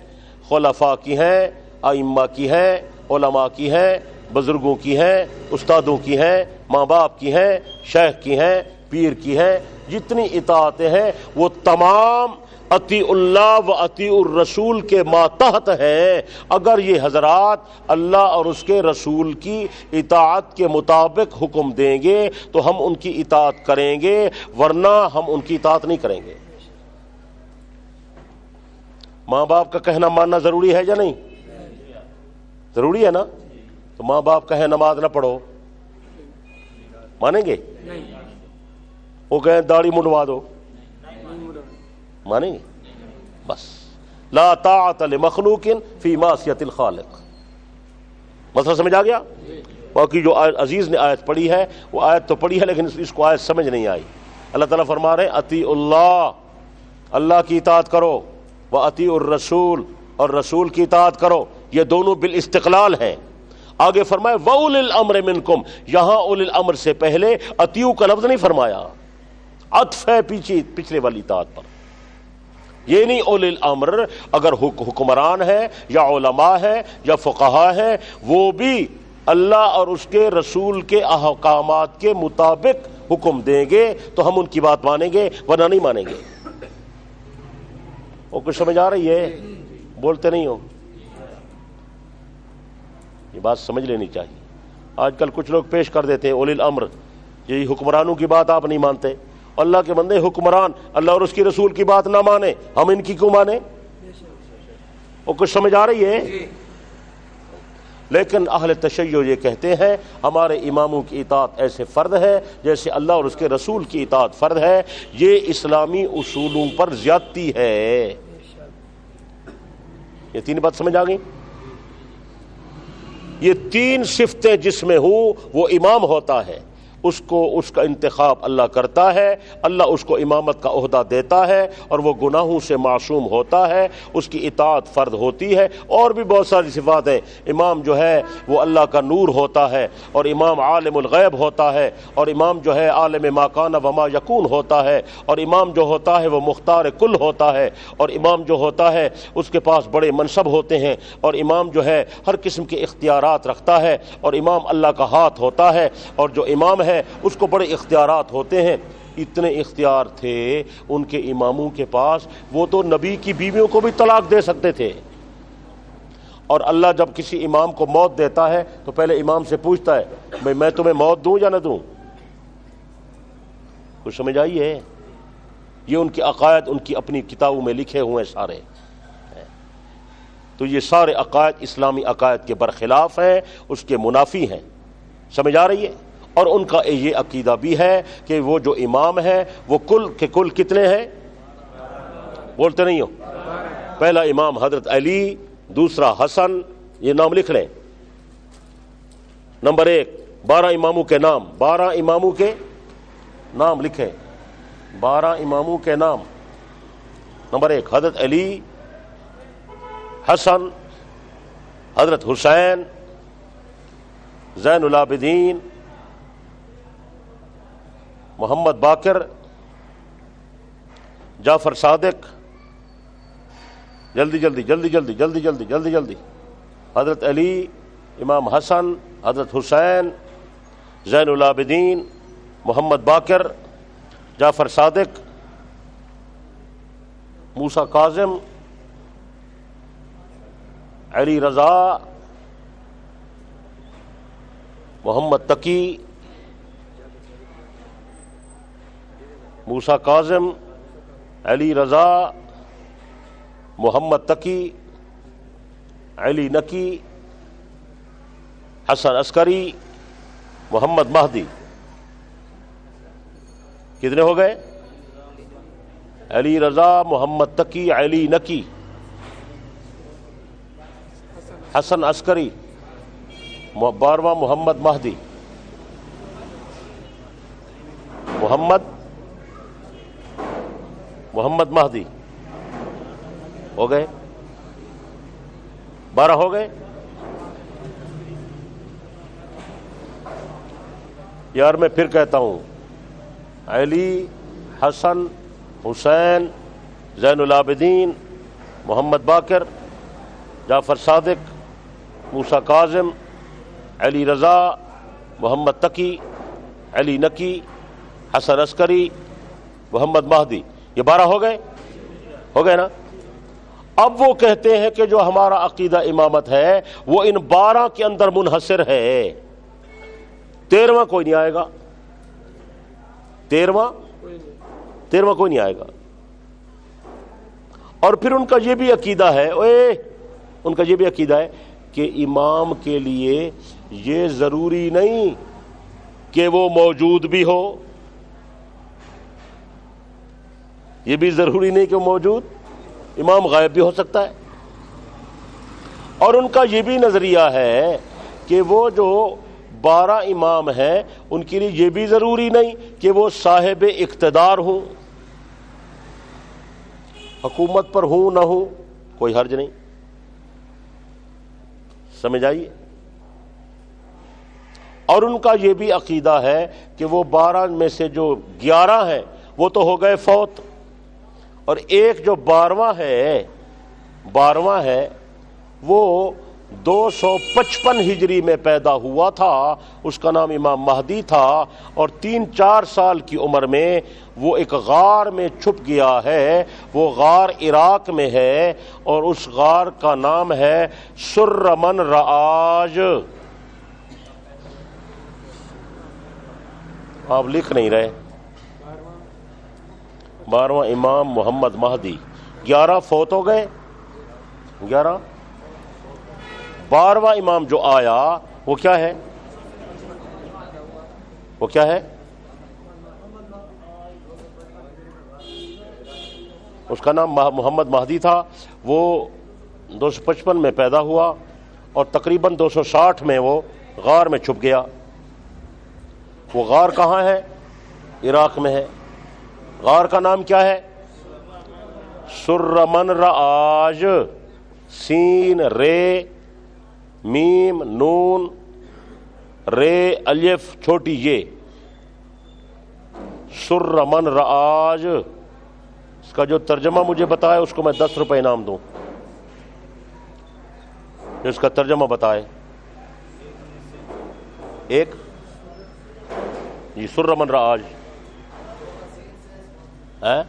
خلفاء کی ہیں، ائمہ کی ہیں، علماء کی ہیں، بزرگوں کی ہیں، استادوں کی ہیں، ماں باپ کی ہیں، شیخ کی ہیں، پیر کی ہیں، جتنی اطاعتیں ہیں وہ تمام اطیع اللہ و اطیع الرسول کے ماتحت ہیں۔ اگر یہ حضرات اللہ اور اس کے رسول کی اطاعت کے مطابق حکم دیں گے تو ہم ان کی اطاعت کریں گے، ورنہ ہم ان کی اطاعت نہیں کریں گے۔ ماں باپ کا کہنا ماننا ضروری ہے یا نہیں؟ ضروری ہے نا؟ تو ماں باپ کہیں نماز نہ پڑھو، مانیں گے؟ وہ کہیں داڑھی منڈوا دو، مانیں گے؟ بس، لا طاعت لمخلوق فی معصیت الخالق۔ مسئلہ سمجھ آ گیا؟ باقی جو عزیز نے آیت پڑھی ہے وہ آیت تو پڑھی ہے لیکن اس کو آیت سمجھ نہیں آئی۔ اللہ تعالیٰ فرما رہے ہیں اطیع اللہ، اللہ کی اطاعت کرو، و اطیع الرسول، اور رسول کی اطاعت کرو، یہ دونوں بالاستقلال ہیں۔ آگے فرمائے وَأُولِي الْأَمْرِ مِنْكُمْ، یہاں اولی الامر سے پہلے اطیعوا کا لفظ نہیں فرمایا، عطف ہے پچھلے والی اطاعت پر۔ یہ نہیں اولی الامر، اگر حکمران ہے یا علماء ہے یا فقہا ہے، وہ بھی اللہ اور اس کے رسول کے احکامات کے مطابق حکم دیں گے تو ہم ان کی بات مانیں گے، ورنہ نہیں مانیں گے۔ وہ کچھ سمجھ آ رہی ہے؟ بولتے نہیں ہو، یہ بات سمجھ لینی چاہیے۔ آج کل کچھ لوگ پیش کر دیتے ہیں اولی الامر، یہی حکمرانوں کی بات آپ نہیں مانتے۔ اللہ کے بندے، حکمران اللہ اور اس کی رسول کی بات نہ مانے، ہم ان کی کیوں مانے؟ وہ کچھ سمجھ آ رہی ہے؟ لیکن اہل تشیع یہ کہتے ہیں ہمارے اماموں کی اطاعت ایسے فرض ہے جیسے اللہ اور اس کے رسول کی اطاعت فرض ہے۔ یہ اسلامی اصولوں پر زیادتی ہے۔ یہ تین بات سمجھ آ گئی؟ یہ تین صفتیں جس میں ہوں وہ امام ہوتا ہے، اس کو اس کا انتخاب اللہ کرتا ہے، اللہ اس کو امامت کا عہدہ دیتا ہے اور وہ گناہوں سے معصوم ہوتا ہے، اس کی اطاعت فرض ہوتی ہے۔ اور بھی بہت ساری صفات ہیں۔ امام جو ہے وہ اللہ کا نور ہوتا ہے، اور امام عالم الغیب ہوتا ہے، اور امام جو ہے عالم ما کان وما یکون ہوتا ہے، اور امام جو ہوتا ہے وہ مختار کل ہوتا ہے، اور امام جو ہوتا ہے اس کے پاس بڑے منصب ہوتے ہیں، اور امام جو ہے ہر قسم کے اختیارات رکھتا ہے، اور امام اللہ کا ہاتھ ہوتا ہے، اور جو امام ہے اس کو بڑے اختیارات ہوتے ہیں۔ اتنے اختیار تھے ان کے اماموں کے پاس، وہ تو نبی کی بیویوں کو بھی طلاق دے سکتے تھے۔ اور اللہ جب کسی امام کو موت دیتا ہے تو پہلے امام سے پوچھتا ہے بھئی میں تمہیں موت دوں یا نہ دوں؟ کچھ سمجھ آئی ہے؟ یہ ان کے عقائد ان کی اپنی کتابوں میں لکھے ہوئے سارے، تو یہ سارے عقائد اسلامی عقائد کے برخلاف ہیں، اس کے منافی ہیں۔ سمجھ آ رہی ہے؟ اور ان کا یہ عقیدہ بھی ہے کہ وہ جو امام ہے وہ کل کے کل کتنے ہیں؟ بولتے نہیں ہو؟ پہلا امام حضرت علی، دوسرا حسن، یہ نام لکھ لیں۔ نمبر 1، 12 اماموں کے نام، 12 اماموں کے نام لکھیں، 12 اماموں کے نام۔ نمبر 1 حضرت علی، حسن، حضرت حسین، زین العابدین، محمد باقر، جعفر صادق، جلدی جلدی جلدی جلدی جلدی جلدی جلدی جلدی، حضرت علی، امام حسن، حضرت حسین، زین العابدین، محمد باقر، جعفر صادق، موسیٰ کاظم، علی رضا، محمد تقی، موسیٰ کاظم، علی رضا، محمد تقی، علی نقی، حسن عسکری، محمد مہدی۔ کتنے ہو گئے؟ علی رضا، محمد تقی، علی نقی، حسن عسکری، 12واں محمد مہدی، محمد مہدی ہو گئے، 12 ہو گئے۔ یار میں پھر کہتا ہوں، علی، حسن، حسین، زین العابدین، محمد باقر، جعفر صادق، موسیٰ کاظم، علی رضا، محمد تقی، علی نقی، حسن عسکری، محمد مہدی، یہ 12 ہو گئے؟ ہو گئے نا؟ اب وہ کہتے ہیں کہ جو ہمارا عقیدہ امامت ہے وہ ان 12 کے اندر منحصر ہے، 13واں کوئی نہیں آئے گا، 13واں کوئی نہیں آئے گا۔ اور پھر ان کا یہ بھی عقیدہ ہے، ان کا یہ بھی عقیدہ ہے کہ امام کے لیے یہ ضروری نہیں کہ وہ موجود بھی ہو، یہ بھی ضروری نہیں کہ وہ موجود، امام غائب بھی ہو سکتا ہے۔ اور ان کا یہ بھی نظریہ ہے کہ وہ جو 12 امام ہیں ان کے لیے یہ بھی ضروری نہیں کہ وہ صاحب اقتدار ہوں، حکومت پر ہوں نہ ہوں، کوئی حرج نہیں۔ سمجھ آئیے؟ اور ان کا یہ بھی عقیدہ ہے کہ وہ 12 میں سے جو 11 ہیں وہ تو ہو گئے فوت، اور ایک جو 12واں ہے وہ 255 ہجری میں پیدا ہوا تھا، اس کا نام امام مہدی تھا، اور 3-4 سال کی عمر میں وہ ایک غار میں چھپ گیا ہے، وہ غار عراق میں ہے، اور اس غار کا نام ہے سرمن رعاج۔ آپ لکھ نہیں رہے۔ 12واں امام محمد مہدی، 11 فوت ہو گئے، 11۔ 12واں امام جو آیا وہ کیا ہے؟ وہ کیا ہے؟ اس کا نام محمد مہدی تھا۔ وہ 255 میں پیدا ہوا اور تقریباً 260 میں وہ غار میں چھپ گیا۔ وہ غار کہاں ہے؟ عراق میں ہے۔ غار کا نام کیا ہے؟ سرمن رعاج، سین رے میم نون رے الف چھوٹی یہ، سرمن رعاج۔ اس کا جو ترجمہ مجھے بتائے اس کو میں 10 روپے انعام دوں، جو اس کا ترجمہ بتائے۔ ایک جی سرمن رعاج ہے،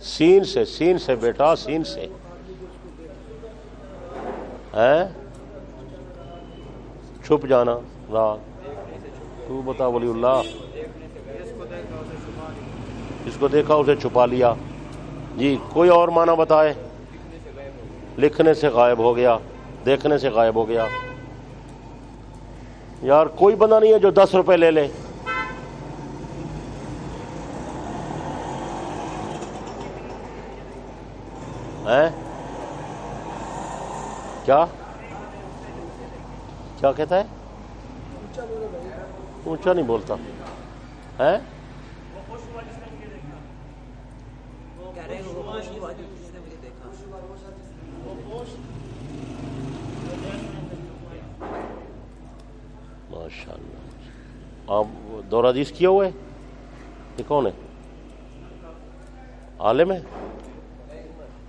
سین سے بیٹا، سین سے ہے، چھپ جانا رات۔ تو بتا ولی اللہ، جس کو دیکھا اسے چھپا لیا۔ جی کوئی اور معنی بتائے؟ لکھنے سے غائب ہو گیا، دیکھنے سے غائب ہو گیا۔ یار کوئی بندہ نہیں ہے جو 10 روپے لے لے؟ کیا کہتا ہے؟ اونچا نہیں بولتا ہے۔ ماشاء اللہ، آپ دورہ حدیث کیا ہوا ہے؟ یہ کون ہے؟ عالم ہے؟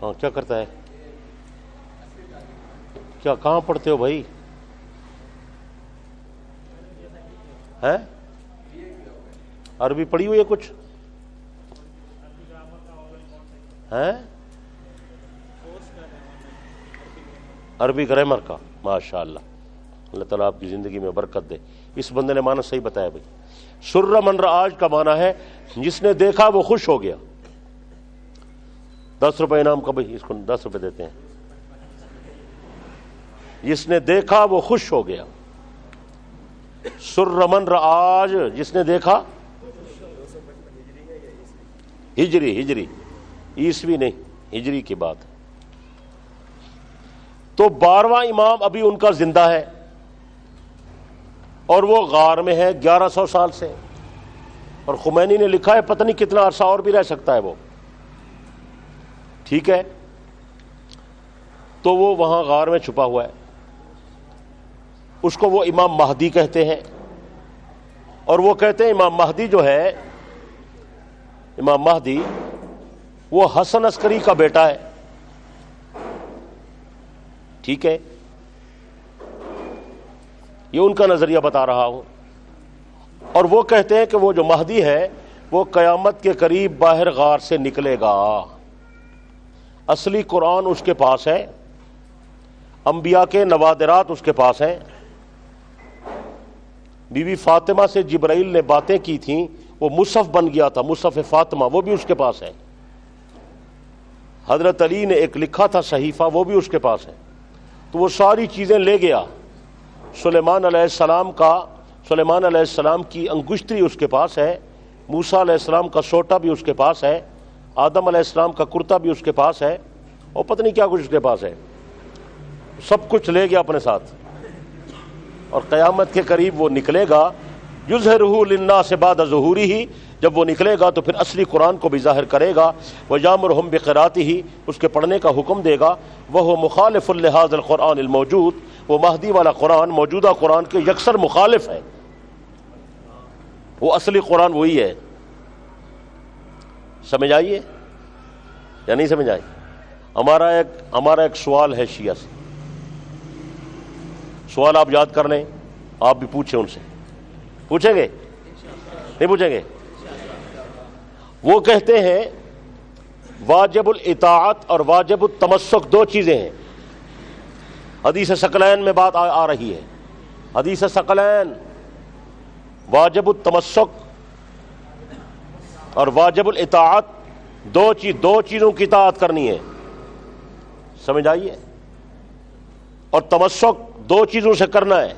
ہاں، کیا کرتا ہے؟ کیا کہاں پڑھتے ہو بھائی؟ ہے عربی پڑھی ہوئی ہے کچھ؟ ہے عربی گرامر کا؟ ماشاء اللہ، اللہ تعالیٰ آپ کی زندگی میں برکت دے۔ اس بندے نے معنی صحیح بتایا بھائی۔ سرمن رعاج کا معنی ہے جس نے دیکھا وہ خوش ہو گیا۔ 10 روپے انعام کا بھائی، اس کو 10 روپے دیتے ہیں۔ جس نے دیکھا وہ خوش ہو گیا۔ سرمن رعاج، جس نے دیکھا، ہجری عیسوی نہیں، ہجری کی بات ہے۔ تو 12واں امام ابھی ان کا زندہ ہے اور وہ غار میں ہے 1100 سال سے، اور خمینی نے لکھا ہے پتہ نہیں کتنا عرصہ اور بھی رہ سکتا ہے وہ، ٹھیک ہے؟ تو وہ وہاں غار میں چھپا ہوا ہے، اس کو وہ امام مہدی کہتے ہیں، اور وہ کہتے ہیں امام مہدی جو ہے، امام مہدی وہ حسن عسکری کا بیٹا ہے، ٹھیک ہے؟ یہ ان کا نظریہ بتا رہا ہوں۔ اور وہ کہتے ہیں کہ وہ جو مہدی ہے وہ قیامت کے قریب باہر غار سے نکلے گا۔ اصلی قرآن اس کے پاس ہے، انبیاء کے نوادرات اس کے پاس ہیں، بی بی فاطمہ سے جبرائیل نے باتیں کی تھیں، وہ مصحف بن گیا تھا، مصحف فاطمہ، وہ بھی اس کے پاس ہے۔ حضرت علی نے ایک لکھا تھا صحیفہ، وہ بھی اس کے پاس ہے۔ تو وہ ساری چیزیں لے گیا۔ سلیمان علیہ السلام کی انگشتری اس کے پاس ہے، موسیٰ علیہ السلام کا سوٹا بھی اس کے پاس ہے، آدم علیہ السلام کا کرتا بھی اس کے پاس ہے، اور پتہ نہیں کیا کچھ اس کے پاس ہے، سب کچھ لے گیا اپنے ساتھ۔ اور قیامت کے قریب وہ نکلے گا، یظہرہ للناس بعد ظہورہ، جب وہ نکلے گا تو پھر اصلی قرآن کو بھی ظاہر کرے گا، ویامرہم بقراءتہ، اس کے پڑھنے کا حکم دے گا، وہو مخالف لہذا القرآن الموجود، وہ مہدی والا قرآن موجودہ قرآن کے یکسر مخالف ہے، وہ اصلی قرآن وہی ہے. سمجھ آئیے یا نہیں سمجھ آئی؟ ہمارا ایک سوال ہے شیعہ سے. سوال آپ یاد کر لیں, آپ بھی پوچھیں ان سے. پوچھیں گے نہیں پوچھیں گے؟ وہ کہتے ہیں واجب الاطاعت اور واجب التمسک دو چیزیں ہیں. حدیث ثقلین میں بات آ رہی ہے. حدیث ثقلین واجب التمسک اور واجب الاطاعت دو چیزوں کی اطاعت کرنی ہے. سمجھ آئیے؟ اور تمسک دو چیزوں سے کرنا ہے.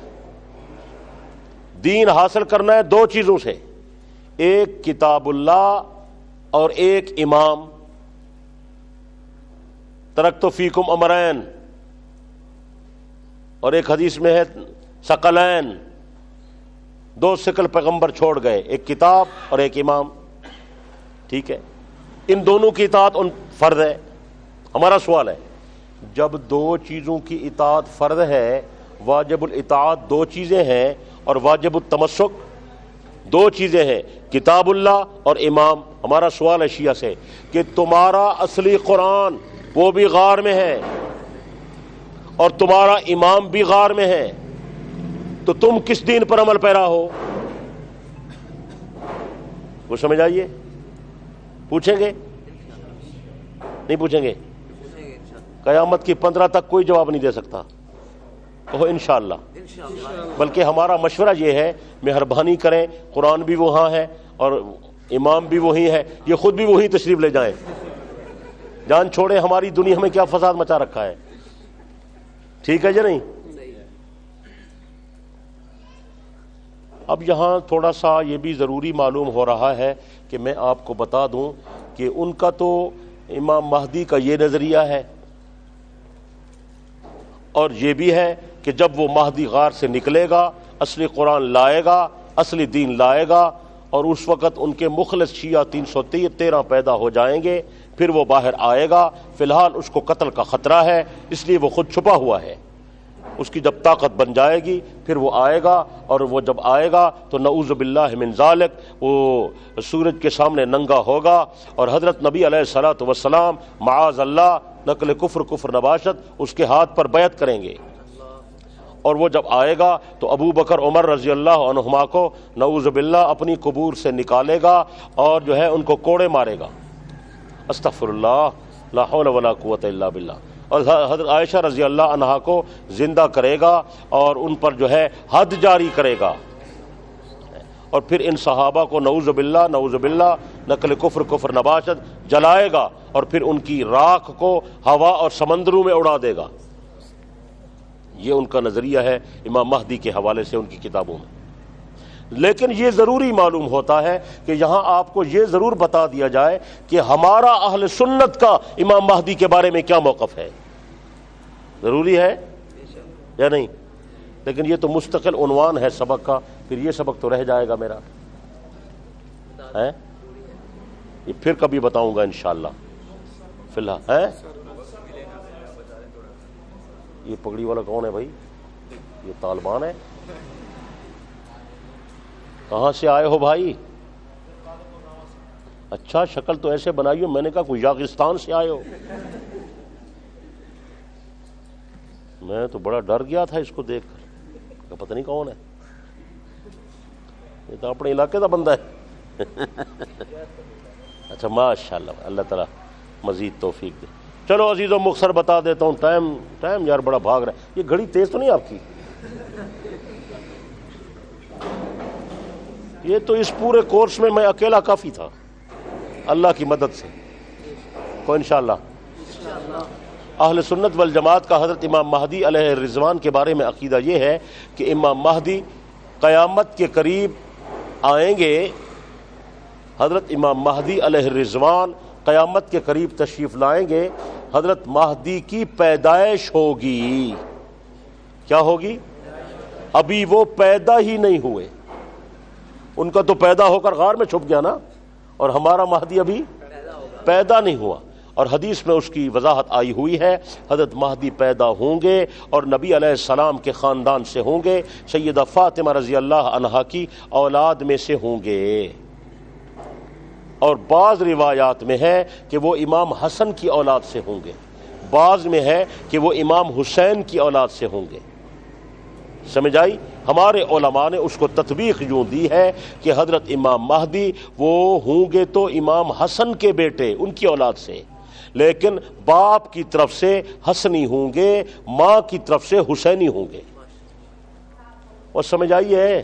دین حاصل کرنا ہے دو چیزوں سے, ایک کتاب اللہ اور ایک امام. ترکت فیکم امرین, اور ایک حدیث میں ہے ثقلین, دو ثقل پیغمبر چھوڑ گئے, ایک کتاب اور ایک امام. ٹھیک ہے, ان دونوں کی اطاعت فرض ہے. ہمارا سوال ہے, جب دو چیزوں کی اطاعت فرض ہے, واجب الاطاعت دو چیزیں ہیں اور واجب التمسک دو چیزیں ہیں, کتاب اللہ اور امام. ہمارا سوال ہے شیعہ سے کہ تمہارا اصلی قرآن وہ بھی غار میں ہے اور تمہارا امام بھی غار میں ہے, تو تم کس دین پر عمل پیرا ہو؟ وہ سمجھ آئیے؟ پوچھیں گے نہیں پوچھیں گے؟ قیامت کی 15 تک کوئی جواب نہیں دے سکتا. کہو انشاءاللہ. بلکہ ہمارا مشورہ یہ ہے, مہربانی کریں, قرآن بھی وہاں ہے اور امام بھی وہی ہے, یہ خود بھی وہی تشریف لے جائیں. جان چھوڑے, ہماری دنیا میں کیا فساد مچا رکھا ہے. ٹھیک ہے جی نہیں؟ اب یہاں تھوڑا سا یہ بھی ضروری معلوم ہو رہا ہے کہ میں آپ کو بتا دوں کہ ان کا تو امام مہدی کا یہ نظریہ ہے, اور یہ بھی ہے کہ جب وہ مہدی غار سے نکلے گا, اصلی قرآن لائے گا, اصلی دین لائے گا, اور اس وقت ان کے مخلص شیعہ 313 پیدا ہو جائیں گے, پھر وہ باہر آئے گا. فی الحال اس کو قتل کا خطرہ ہے, اس لیے وہ خود چھپا ہوا ہے. اس کی جب طاقت بن جائے گی پھر وہ آئے گا, اور وہ جب آئے گا تو نعوذ باللہ من ذالک وہ سورج کے سامنے ننگا ہوگا, اور حضرت نبی علیہ الصلوۃ والسلام معاذ اللہ نقل کفر نباشت اس کے ہاتھ پر بیعت کریں گے. اور وہ جب آئے گا تو ابو بکر عمر رضی اللہ عنہما کو نعوذ باللہ اپنی قبور سے نکالے گا اور جو ہے ان کو کوڑے مارے گا. استغفر اللہ, لا حول ولا قوت الا باللہ. اور حضرت عائشہ رضی اللہ عنہا کو زندہ کرے گا اور ان پر جو ہے حد جاری کرے گا, اور پھر ان صحابہ کو نعوذ باللہ نقل کفر نباشت جلائے گا, اور پھر ان کی راکھ کو ہوا اور سمندروں میں اڑا دے گا. یہ ان کا نظریہ ہے امام مہدی کے حوالے سے ان کی کتابوں میں. لیکن یہ ضروری معلوم ہوتا ہے کہ یہاں آپ کو یہ ضرور بتا دیا جائے کہ ہمارا اہل سنت کا امام مہدی کے بارے میں کیا موقف ہے. ضروری ہے یا نہیں؟ لیکن یہ تو مستقل عنوان ہے سبق کا, پھر یہ سبق تو رہ جائے گا میرا, یہ پھر کبھی بتاؤں گا انشاءاللہ. فی الحال ہے یہ پگڑی والا کون ہے بھائی؟ یہ طالبان ہے. کہاں سے آئے ہو بھائی؟ اچھا, شکل تو ایسے بنائی ہو, میں نے کہا کوئی یاغستان سے آئے ہو. میں تو بڑا ڈر گیا تھا اس کو دیکھ کر, پتہ نہیں کون ہے. یہ تو اپنے علاقے کا بندہ ہے. اچھا ماشاءاللہ, اللہ تعالیٰ مزید توفیق دے. چلو عزیزوں مختصر بتا دیتا ہوں, ٹائم یار بڑا بھاگ رہا ہے. یہ گھڑی تیز تو نہیں آپ کی؟ یہ تو اس پورے کورس میں اکیلا کافی تھا, اللہ کی مدد سے. کو انشاءاللہ اہل سنت والجماعت کا حضرت امام مہدی علیہ الرضوان کے بارے میں عقیدہ یہ ہے کہ امام مہدی قیامت کے قریب آئیں گے. حضرت امام مہدی علیہ الرضوان قیامت کے قریب تشریف لائیں گے. حضرت مہدی کی پیدائش ہوگی. کیا ہوگی؟ ابھی وہ پیدا ہی نہیں ہوئے. ان کا تو پیدا ہو کر غار میں چھپ گیا نا, اور ہمارا مہدی ابھی پیدا نہیں ہوا. اور حدیث میں اس کی وضاحت آئی ہوئی ہے. حضرت مہدی پیدا ہوں گے اور نبی علیہ السلام کے خاندان سے ہوں گے, سیدہ فاطمہ رضی اللہ عنہا کی اولاد میں سے ہوں گے. اور بعض روایات میں ہے کہ وہ امام حسن کی اولاد سے ہوں گے, بعض میں ہے کہ وہ امام حسین کی اولاد سے ہوں گے. سمجھ آئی؟ ہمارے علماء نے اس کو تطبیق یوں دی ہے کہ حضرت امام مہدی وہ ہوں گے تو امام حسن کے بیٹے ان کی اولاد سے, لیکن باپ کی طرف سے حسنی ہوں گے, ماں کی طرف سے حسینی ہوں گے. اور سمجھ آئی ہے؟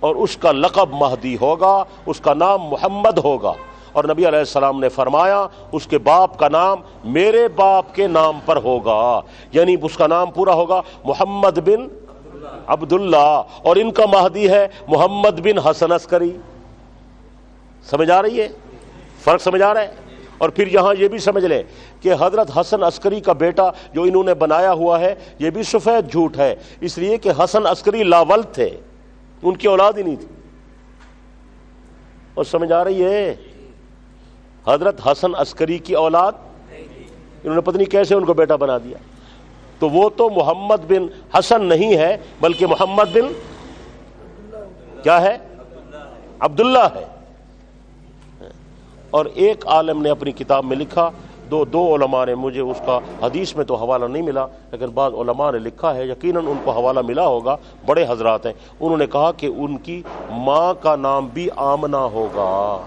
اور اس کا لقب مہدی ہوگا, اس کا نام محمد ہوگا. اور نبی علیہ السلام نے فرمایا اس کے باپ کا نام میرے باپ کے نام پر ہوگا, یعنی اس کا نام پورا ہوگا محمد بن عبداللہ, اور ان کا مہدی ہے محمد بن حسن عسکری. سمجھ آ رہی ہے؟ فرق سمجھ آ رہا ہے؟ اور پھر یہاں یہ بھی سمجھ لیں کہ حضرت حسن عسکری کا بیٹا جو انہوں نے بنایا ہوا ہے یہ بھی سفید جھوٹ ہے, اس لیے کہ حسن عسکری لاولد تھے, ان کی اولاد ہی نہیں تھی. اور سمجھ آ رہی ہے؟ حضرت حسن عسکری کی اولاد انہوں نے پتہ نہیں کیسے ان کو بیٹا بنا دیا. تو وہ تو محمد بن حسن نہیں ہے بلکہ محمد بن کیا ہے؟ عبداللہ ہے. اور ایک عالم نے اپنی کتاب میں لکھا, دو علماء نے, مجھے اس کا حدیث میں تو حوالہ نہیں ملا لیکن بعض علماء نے لکھا ہے, یقیناً ان کو حوالہ ملا ہوگا, بڑے حضرات ہیں, انہوں نے کہا کہ ان کی ماں کا نام بھی آمنہ ہوگا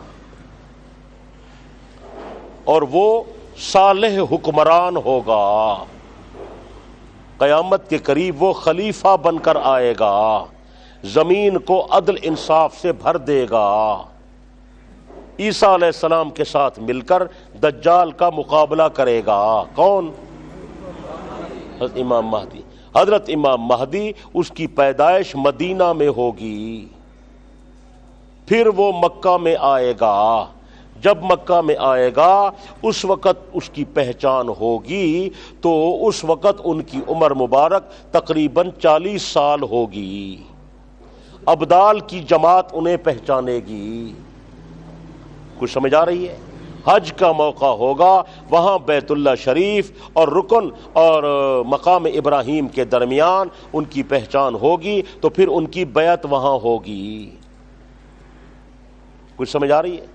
اور وہ صالح حکمران ہوگا, قیامت کے قریب وہ خلیفہ بن کر آئے گا, زمین کو عدل انصاف سے بھر دے گا, عیسیٰ علیہ السلام کے ساتھ مل کر دجال کا مقابلہ کرے گا. کون؟ حضرت امام مہدی. حضرت امام مہدی اس کی پیدائش مدینہ میں ہوگی, پھر وہ مکہ میں آئے گا. جب مکہ میں آئے گا اس وقت اس کی پہچان ہوگی, تو اس وقت ان کی عمر مبارک تقریباً 40 سال ہوگی. ابدال کی جماعت انہیں پہچانے گی. کچھ سمجھ آ رہی ہے؟ حج کا موقع ہوگا, وہاں بیت اللہ شریف اور رکن اور مقام ابراہیم کے درمیان ان کی پہچان ہوگی, تو پھر ان کی بیعت وہاں ہوگی. کچھ سمجھ آ رہی ہے؟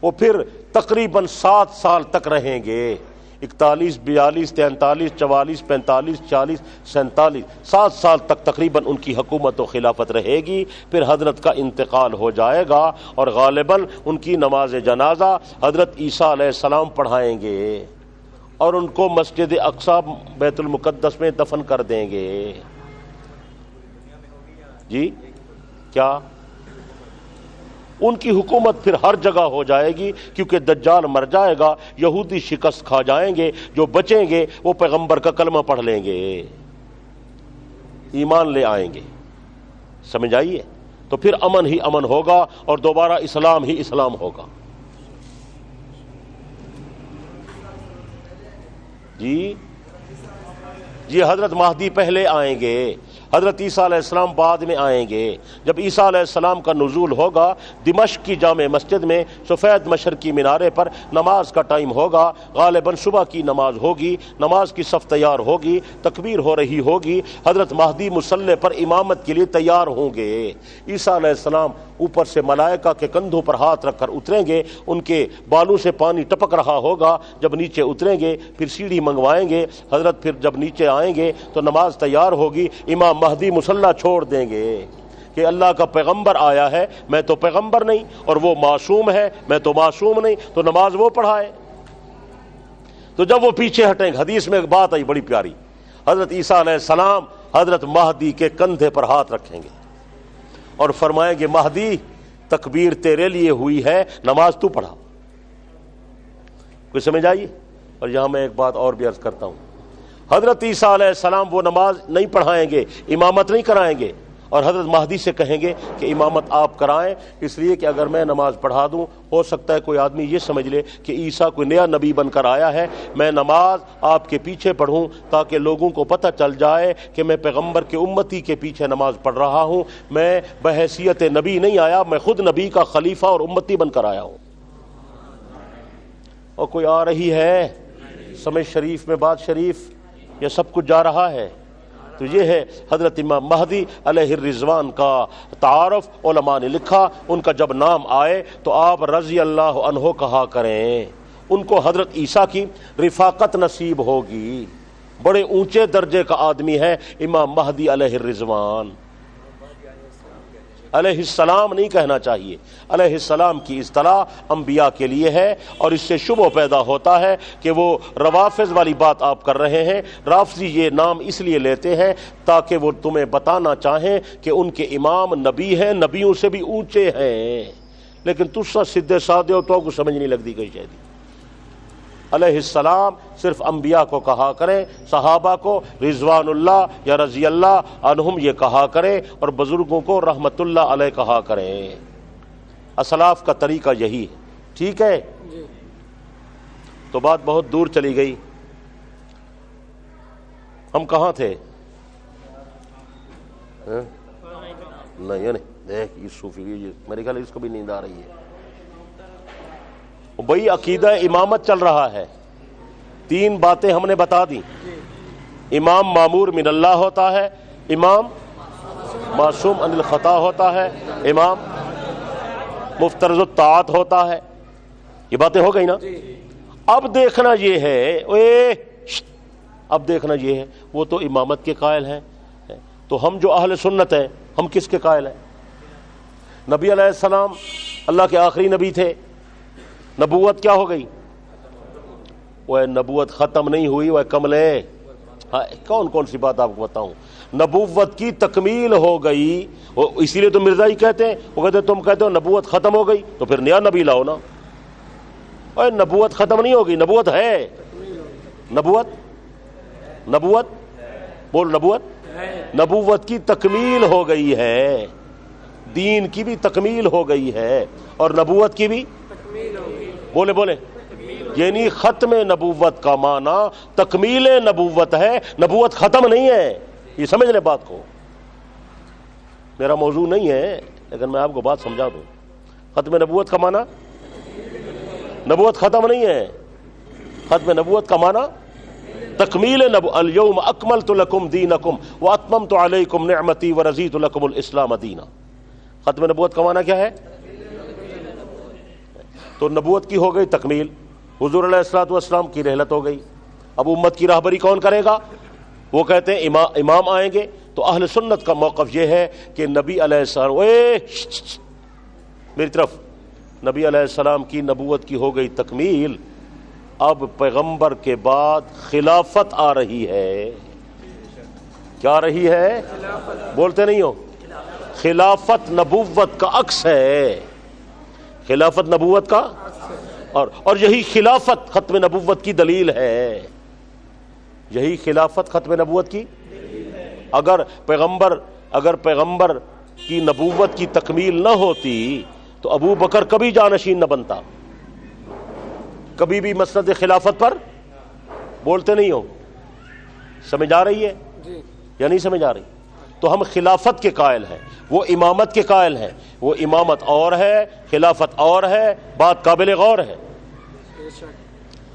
وہ پھر تقریباً 7 سال تک رہیں گے, 41 42 43 44 45 40 47 7 سال تک تقریباً ان کی حکومت و خلافت رہے گی. پھر حضرت کا انتقال ہو جائے گا اور غالباً ان کی نماز جنازہ حضرت عیسیٰ علیہ السلام پڑھائیں گے اور ان کو مسجد اقصی بیت المقدس میں دفن کر دیں گے. جی کیا؟ ان کی حکومت پھر ہر جگہ ہو جائے گی, کیونکہ دجال مر جائے گا, یہودی شکست کھا جائیں گے, جو بچیں گے وہ پیغمبر کا کلمہ پڑھ لیں گے, ایمان لے آئیں گے. سمجھ آئیے؟ تو پھر امن ہی امن ہوگا اور دوبارہ اسلام ہی اسلام ہوگا. جی حضرت مہدی پہلے آئیں گے, حضرت عیسیٰ علیہ السلام بعد میں آئیں گے. جب عیسیٰ علیہ السلام کا نزول ہوگا دمشق کی جامع مسجد میں سفید مشرقی مینارے پر نماز کا ٹائم ہوگا, غالباً صبح کی نماز ہوگی, نماز کی صف تیار ہوگی, تکبیر ہو رہی ہوگی, حضرت مہدی مصلی پر امامت کے لیے تیار ہوں گے. عیسیٰ علیہ السلام اوپر سے ملائکہ کے کندھوں پر ہاتھ رکھ کر اتریں گے, ان کے بالوں سے پانی ٹپک رہا ہوگا. جب نیچے اتریں گے پھر سیڑھی منگوائیں گے, حضرت پھر جب نیچے آئیں گے تو نماز تیار ہوگی, امام مہدی مصلی چھوڑ دیں گے کہ اللہ کا پیغمبر آیا ہے, میں تو پیغمبر نہیں, اور وہ معصوم ہے, میں تو معصوم نہیں, تو نماز وہ پڑھائے. تو جب وہ پیچھے ہٹیں گے, حدیث میں ایک بات آئی بڑی پیاری, حضرت عیسیٰ علیہ السلام حضرت مہدی کے کندھے پر ہاتھ رکھیں گے اور فرمائیں گے مہدی تکبیر تیرے لیے ہوئی ہے, نماز تو پڑھا. کوئی سمجھ آئیے؟ اور یہاں میں ایک بات اور بھی عرض کرتا ہوں, حضرت عیسیٰ علیہ السلام وہ نماز نہیں پڑھائیں گے, امامت نہیں کرائیں گے, اور حضرت مہدی سے کہیں گے کہ امامت آپ کرائیں, اس لیے کہ اگر میں نماز پڑھا دوں ہو سکتا ہے کوئی آدمی یہ سمجھ لے کہ عیسیٰ کوئی نیا نبی بن کر آیا ہے. میں نماز آپ کے پیچھے پڑھوں تاکہ لوگوں کو پتہ چل جائے کہ میں پیغمبر کے امتی کے پیچھے نماز پڑھ رہا ہوں, میں بحیثیت نبی نہیں آیا, میں خود نبی کا خلیفہ اور امتی بن کر آیا ہوں. اور کوئی آ رہی ہے سمجھ شریف میں بات شریف، یہ سب کچھ جا رہا ہے. تو یہ ہے حضرت امام مہدی علیہ الرضوان کا تعارف. علماء نے لکھا ان کا جب نام آئے تو آپ رضی اللہ عنہ کہا کریں. ان کو حضرت عیسیٰ کی رفاقت نصیب ہوگی. بڑے اونچے درجے کا آدمی ہے امام مہدی علیہ الرضوان. علیہ السلام نہیں کہنا چاہیے، علیہ السلام کی اصطلاح انبیاء کے لیے ہے. اور اس سے شبہ پیدا ہوتا ہے کہ وہ روافض والی بات آپ کر رہے ہیں. رافضی یہ نام اس لیے لیتے ہیں تاکہ وہ تمہیں بتانا چاہیں کہ ان کے امام نبی ہیں، نبیوں سے بھی اونچے ہیں. لیکن تجھ سا سیدھے سادے ہو تو کو سمجھ نہیں لگتی کہیں شاید. علیہ السلام صرف انبیاء کو کہا کریں، صحابہ کو رضوان اللہ یا رضی اللہ عنہم یہ کہا کریں، اور بزرگوں کو رحمت اللہ علیہ کہا کریں. اسلاف کا طریقہ یہی ہے. ٹھیک ہے؟ تو بات بہت دور چلی گئی. ہم کہاں تھے؟ نہیں دیکھ یہ صوفی میرے خیال اس کو بھی نیند آ رہی ہے. بھئی عقیدہ امامت چل رہا ہے. 3 باتیں ہم نے بتا دی. امام معمور من اللہ ہوتا ہے، امام معصوم عن الخطا ہوتا ہے، امام مفترض الطاعت ہوتا ہے. یہ باتیں ہو گئی نا. اب دیکھنا یہ ہے اب دیکھنا یہ ہے وہ تو امامت کے قائل ہیں، تو ہم جو اہل سنت ہیں ہم کس کے قائل ہیں؟ نبی علیہ السلام اللہ کے آخری نبی تھے. نبوت کیا ہو گئی؟ وہ نبوت ختم نہیں ہوئی، وہ کملے. کون کون سی بات آپ کو بتاؤں؟ نبوت کی تکمیل ہو گئی. اسی لیے تو مرزا ہی کہتے ہیں، وہ کہتے ہیں تم کہتے ہو نبوت ختم ہو گئی تو پھر نیا نبی لاؤ نا. اے نبوت ختم نہیں ہوگی، نبوت ہے. نبوت بول، نبوت کی تکمیل ہو گئی ہے. دین کی بھی تکمیل ہو گئی ہے اور نبوت کی بھی بولے یعنی ختم نبوت کا معنی تکمیل نبوت ہے، نبوت ختم نہیں ہے. یہ سمجھ لیں بات کو. میرا موضوع نہیں ہے لیکن میں آپ کو بات سمجھا دوں. ختم نبوت کا معنی نبوت ختم نہیں ہے. ختم نبوت کا معنی تکمیل الیوم اکملت لکم دینکم واتممت علیکم نعمتی ورضیت لکم الاسلام دینا. ختم نبوت کا معنی کیا ہے؟ تو نبوت کی ہو گئی تکمیل. حضور علیہ الصلوۃ والسلام کی رحلت ہو گئی. اب امت کی راہبری کون کرے گا؟ وہ کہتے ہیں امام آئیں گے. تو اہل سنت کا موقف یہ ہے کہ نبی علیہ السلام میری طرف نبی علیہ السلام کی نبوت کی ہو گئی تکمیل. اب پیغمبر کے بعد خلافت آ رہی ہے. کیا آ رہی ہے؟ بولتے نہیں ہو؟ خلافت نبوت کا عکس ہے. خلافت نبوت کا اور یہی خلافت ختم نبوت کی دلیل ہے. یہی خلافت ختم نبوت کی. اگر پیغمبر کی نبوت کی تکمیل نہ ہوتی تو ابو بکر کبھی جانشین نہ بنتا، کبھی بھی مسند خلافت پر. بولتے نہیں ہو؟ سمجھ آ رہی ہے یا نہیں سمجھ آ رہی؟ تو ہم خلافت کے قائل ہیں، وہ امامت کے قائل ہیں. وہ امامت اور ہے، خلافت اور ہے. بات قابل غور ہے.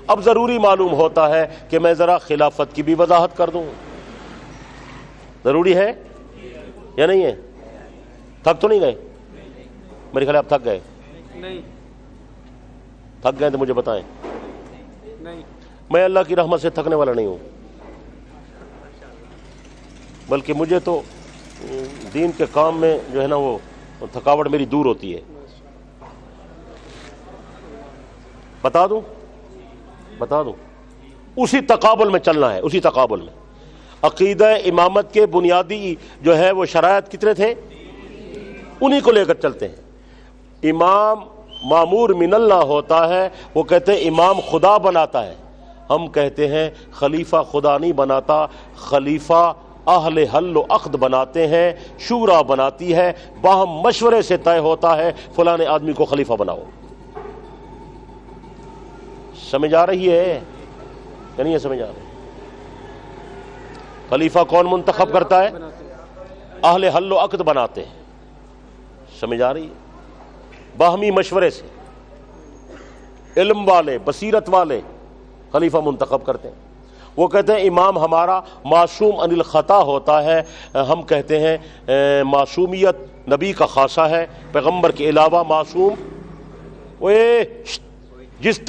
اب ضروری معلوم ہوتا ہے کہ میں ذرا خلافت کی بھی وضاحت کر دوں. ضروری ہے یا نہیں ہے؟ تھک تو نہیں گئے؟ میرے خیال آپ تھک گئے. تھک گئے تو مجھے بتائیں. میں اللہ کی رحمت سے تھکنے والا نہیں ہوں، بلکہ مجھے تو دین کے کام میں جو ہے نا وہ تھکاوٹ میری دور ہوتی ہے. بتا دوں اسی تقابل میں چلنا ہے. اسی تقابل میں عقیدہ امامت کے بنیادی جو ہے وہ شرائط کتنے تھے، انہی کو لے کر چلتے ہیں. امام معمور من اللہ ہوتا ہے، وہ کہتے ہیں امام خدا بناتا ہے. ہم کہتے ہیں خلیفہ خدا نہیں بناتا، خلیفہ اہل حل و عقد بناتے ہیں، شورا بناتی ہے، باہم مشورے سے طے ہوتا ہے فلاں آدمی کو خلیفہ بناؤ. سمجھ آ رہی ہے یا نہیں سمجھ آ رہی؟ خلیفہ کون منتخب کرتا ہے؟ اہل حل و عقد بناتے ہیں. سمجھ آ رہی ہے؟ باہمی مشورے سے. علم والے بصیرت والے خلیفہ منتخب کرتے ہیں. وہ کہتے ہیں امام ہمارا معصوم عن الخطا ہوتا ہے. ہم کہتے ہیں معصومیت نبی کا خاصہ ہے، پیغمبر کے علاوہ معصوم جس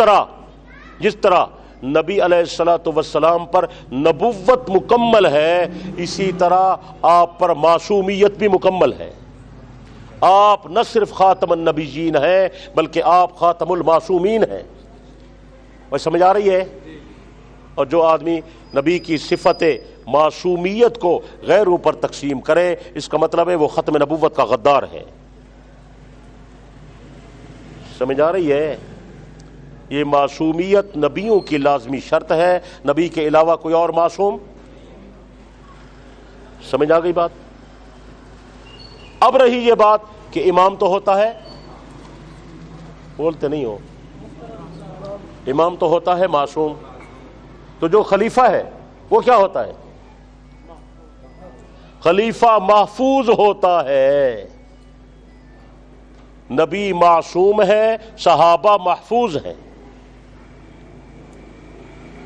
طرح نبی علیہ الصلوۃ والسلام پر نبوت مکمل ہے، اسی طرح آپ پر معصومیت بھی مکمل ہے. آپ نہ صرف خاتم النبیین ہیں بلکہ آپ خاتم المعصومین ہیں. اور سمجھ آ رہی ہے؟ اور جو آدمی نبی کی صفت معصومیت کو غیروں پر تقسیم کرے، اس کا مطلب ہے وہ ختم نبوت کا غدار ہے. سمجھ آ رہی ہے؟ یہ معصومیت نبیوں کی لازمی شرط ہے، نبی کے علاوہ کوئی اور معصوم. سمجھ آ گئی بات؟ اب رہی یہ بات کہ امام تو ہوتا ہے، بولتے نہیں ہو، امام تو ہوتا ہے معصوم، تو جو خلیفہ ہے وہ کیا ہوتا ہے؟ خلیفہ محفوظ ہوتا ہے. نبی معصوم ہے، صحابہ محفوظ ہیں.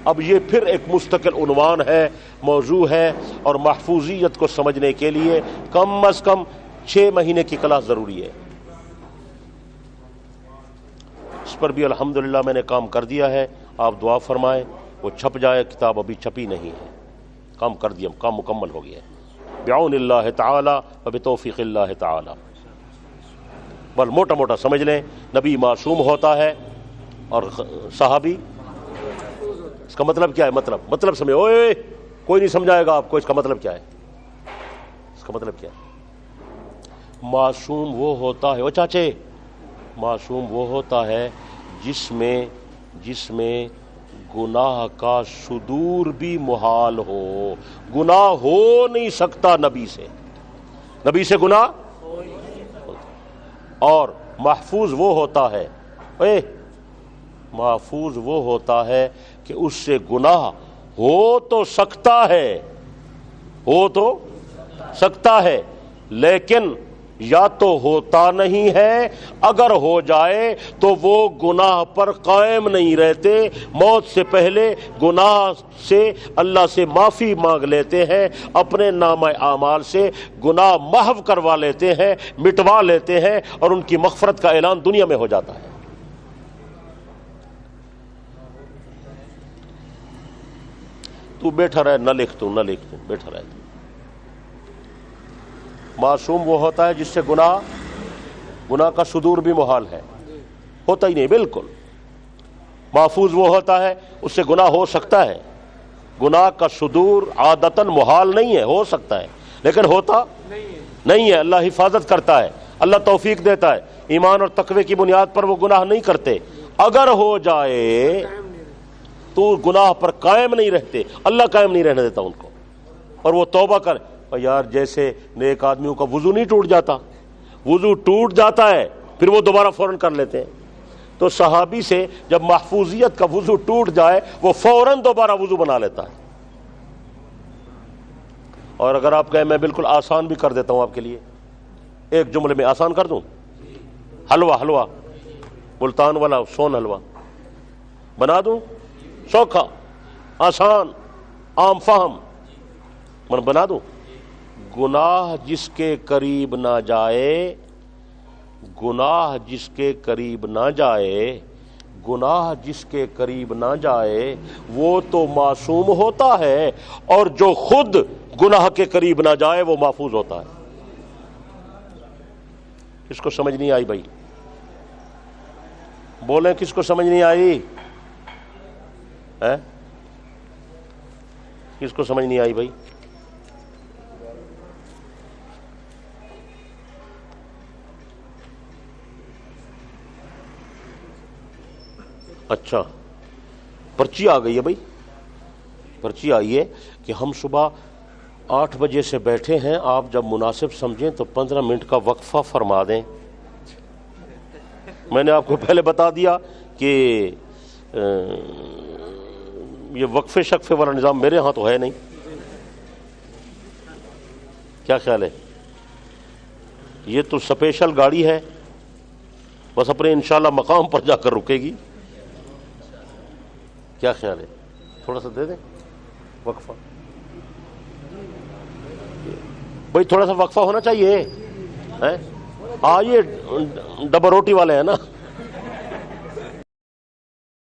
اب یہ پھر ایک مستقل عنوان ہے، موضوع ہے، اور محفوظیت کو سمجھنے کے لیے کم از کم 6 مہینے کی کلاس ضروری ہے. اس پر بھی الحمدللہ میں نے کام کر دیا ہے، آپ دعا فرمائیں وہ چھپ جائے. کتاب ابھی چھپی نہیں ہے، کام کر دیا، کام مکمل ہو گیا ہے بعون اللہ تعالی و بتوفیق اللہ تعالی. بل موٹا موٹا سمجھ لیں، نبی معصوم ہوتا ہے اور صحابی. اس کا مطلب کیا ہے؟ مطلب سمجھو. اوئے کوئی نہیں سمجھائے گا آپ کو اس کا مطلب کیا ہے. اس کا مطلب کیا ہے؟ معصوم وہ ہوتا ہے، او چاچے، معصوم وہ ہوتا ہے جس میں گناہ کا صدور بھی محال ہو. گناہ ہو نہیں سکتا نبی سے گناہ. اور محفوظ وہ ہوتا ہے، محفوظ وہ ہوتا ہے کہ اس سے گناہ ہو تو سکتا ہے لیکن یا تو ہوتا نہیں ہے، اگر ہو جائے تو وہ گناہ پر قائم نہیں رہتے، موت سے پہلے گناہ سے اللہ سے معافی مانگ لیتے ہیں، اپنے نامہ اعمال سے گناہ محو کروا لیتے ہیں، مٹوا لیتے ہیں، اور ان کی مغفرت کا اعلان دنیا میں ہو جاتا ہے. تو بیٹھا رہے، نہ لکھ تو بیٹھا رہے. معصوم وہ ہوتا ہے جس سے گناہ کا صدور بھی محال ہے، ہوتا ہی نہیں بالکل. محفوظ وہ ہوتا ہے اس سے گناہ ہو سکتا ہے، گناہ کا صدور عادتاً محال نہیں ہے، ہو سکتا ہے لیکن ہوتا نہیں ہے. اللہ حفاظت کرتا ہے، اللہ توفیق دیتا ہے. ایمان اور تقوی کی بنیاد پر وہ گناہ نہیں کرتے. اگر ہو جائے تو گناہ پر قائم نہیں رہتے، اللہ قائم نہیں رہنے دیتا ان کو، اور وہ توبہ کر. یار جیسے نیک آدمیوں کا وضو نہیں ٹوٹ جاتا، وضو ٹوٹ جاتا ہے پھر وہ دوبارہ فوراً کر لیتے ہیں. تو صحابی سے جب محفوظیت کا وضو ٹوٹ جائے وہ فوراً دوبارہ وضو بنا لیتا ہے. اور اگر آپ کہیں میں بالکل آسان بھی کر دیتا ہوں آپ کے لیے، ایک جملے میں آسان کر دوں، حلوہ ملتان والا سون حلوہ بنا دوں، سوکھا آسان عام فہم من بنا دوں. گناہ جس کے قریب نہ جائے، گناہ جس کے قریب نہ جائے وہ تو معصوم ہوتا ہے، اور جو خود گناہ کے قریب نہ جائے وہ محفوظ ہوتا ہے. کس کو سمجھ نہیں آئی بھائی؟ بولیں کس کو سمجھ نہیں آئی؟ کس کو سمجھ نہیں آئی بھائی؟ اچھا پرچی آ گئی ہے بھائی، پرچی آئی ہے کہ ہم صبح 8 بجے سے بیٹھے ہیں، آپ جب مناسب سمجھیں تو 15 منٹ کا وقفہ فرما دیں. میں نے آپ کو پہلے بتا دیا کہ یہ وقفے شقفے والا نظام میرے ہاں تو ہے نہیں. کیا خیال ہے؟ یہ تو اسپیشل گاڑی ہے، بس اپنے انشاءاللہ مقام پر جا کر رکے گی. کیا خیال ہے؟ تھوڑا سا دے دیں وقفہ. بھائی تھوڑا سا وقفہ ہونا چاہیے. ہاں یہ ڈبل روٹی والے ہیں نا.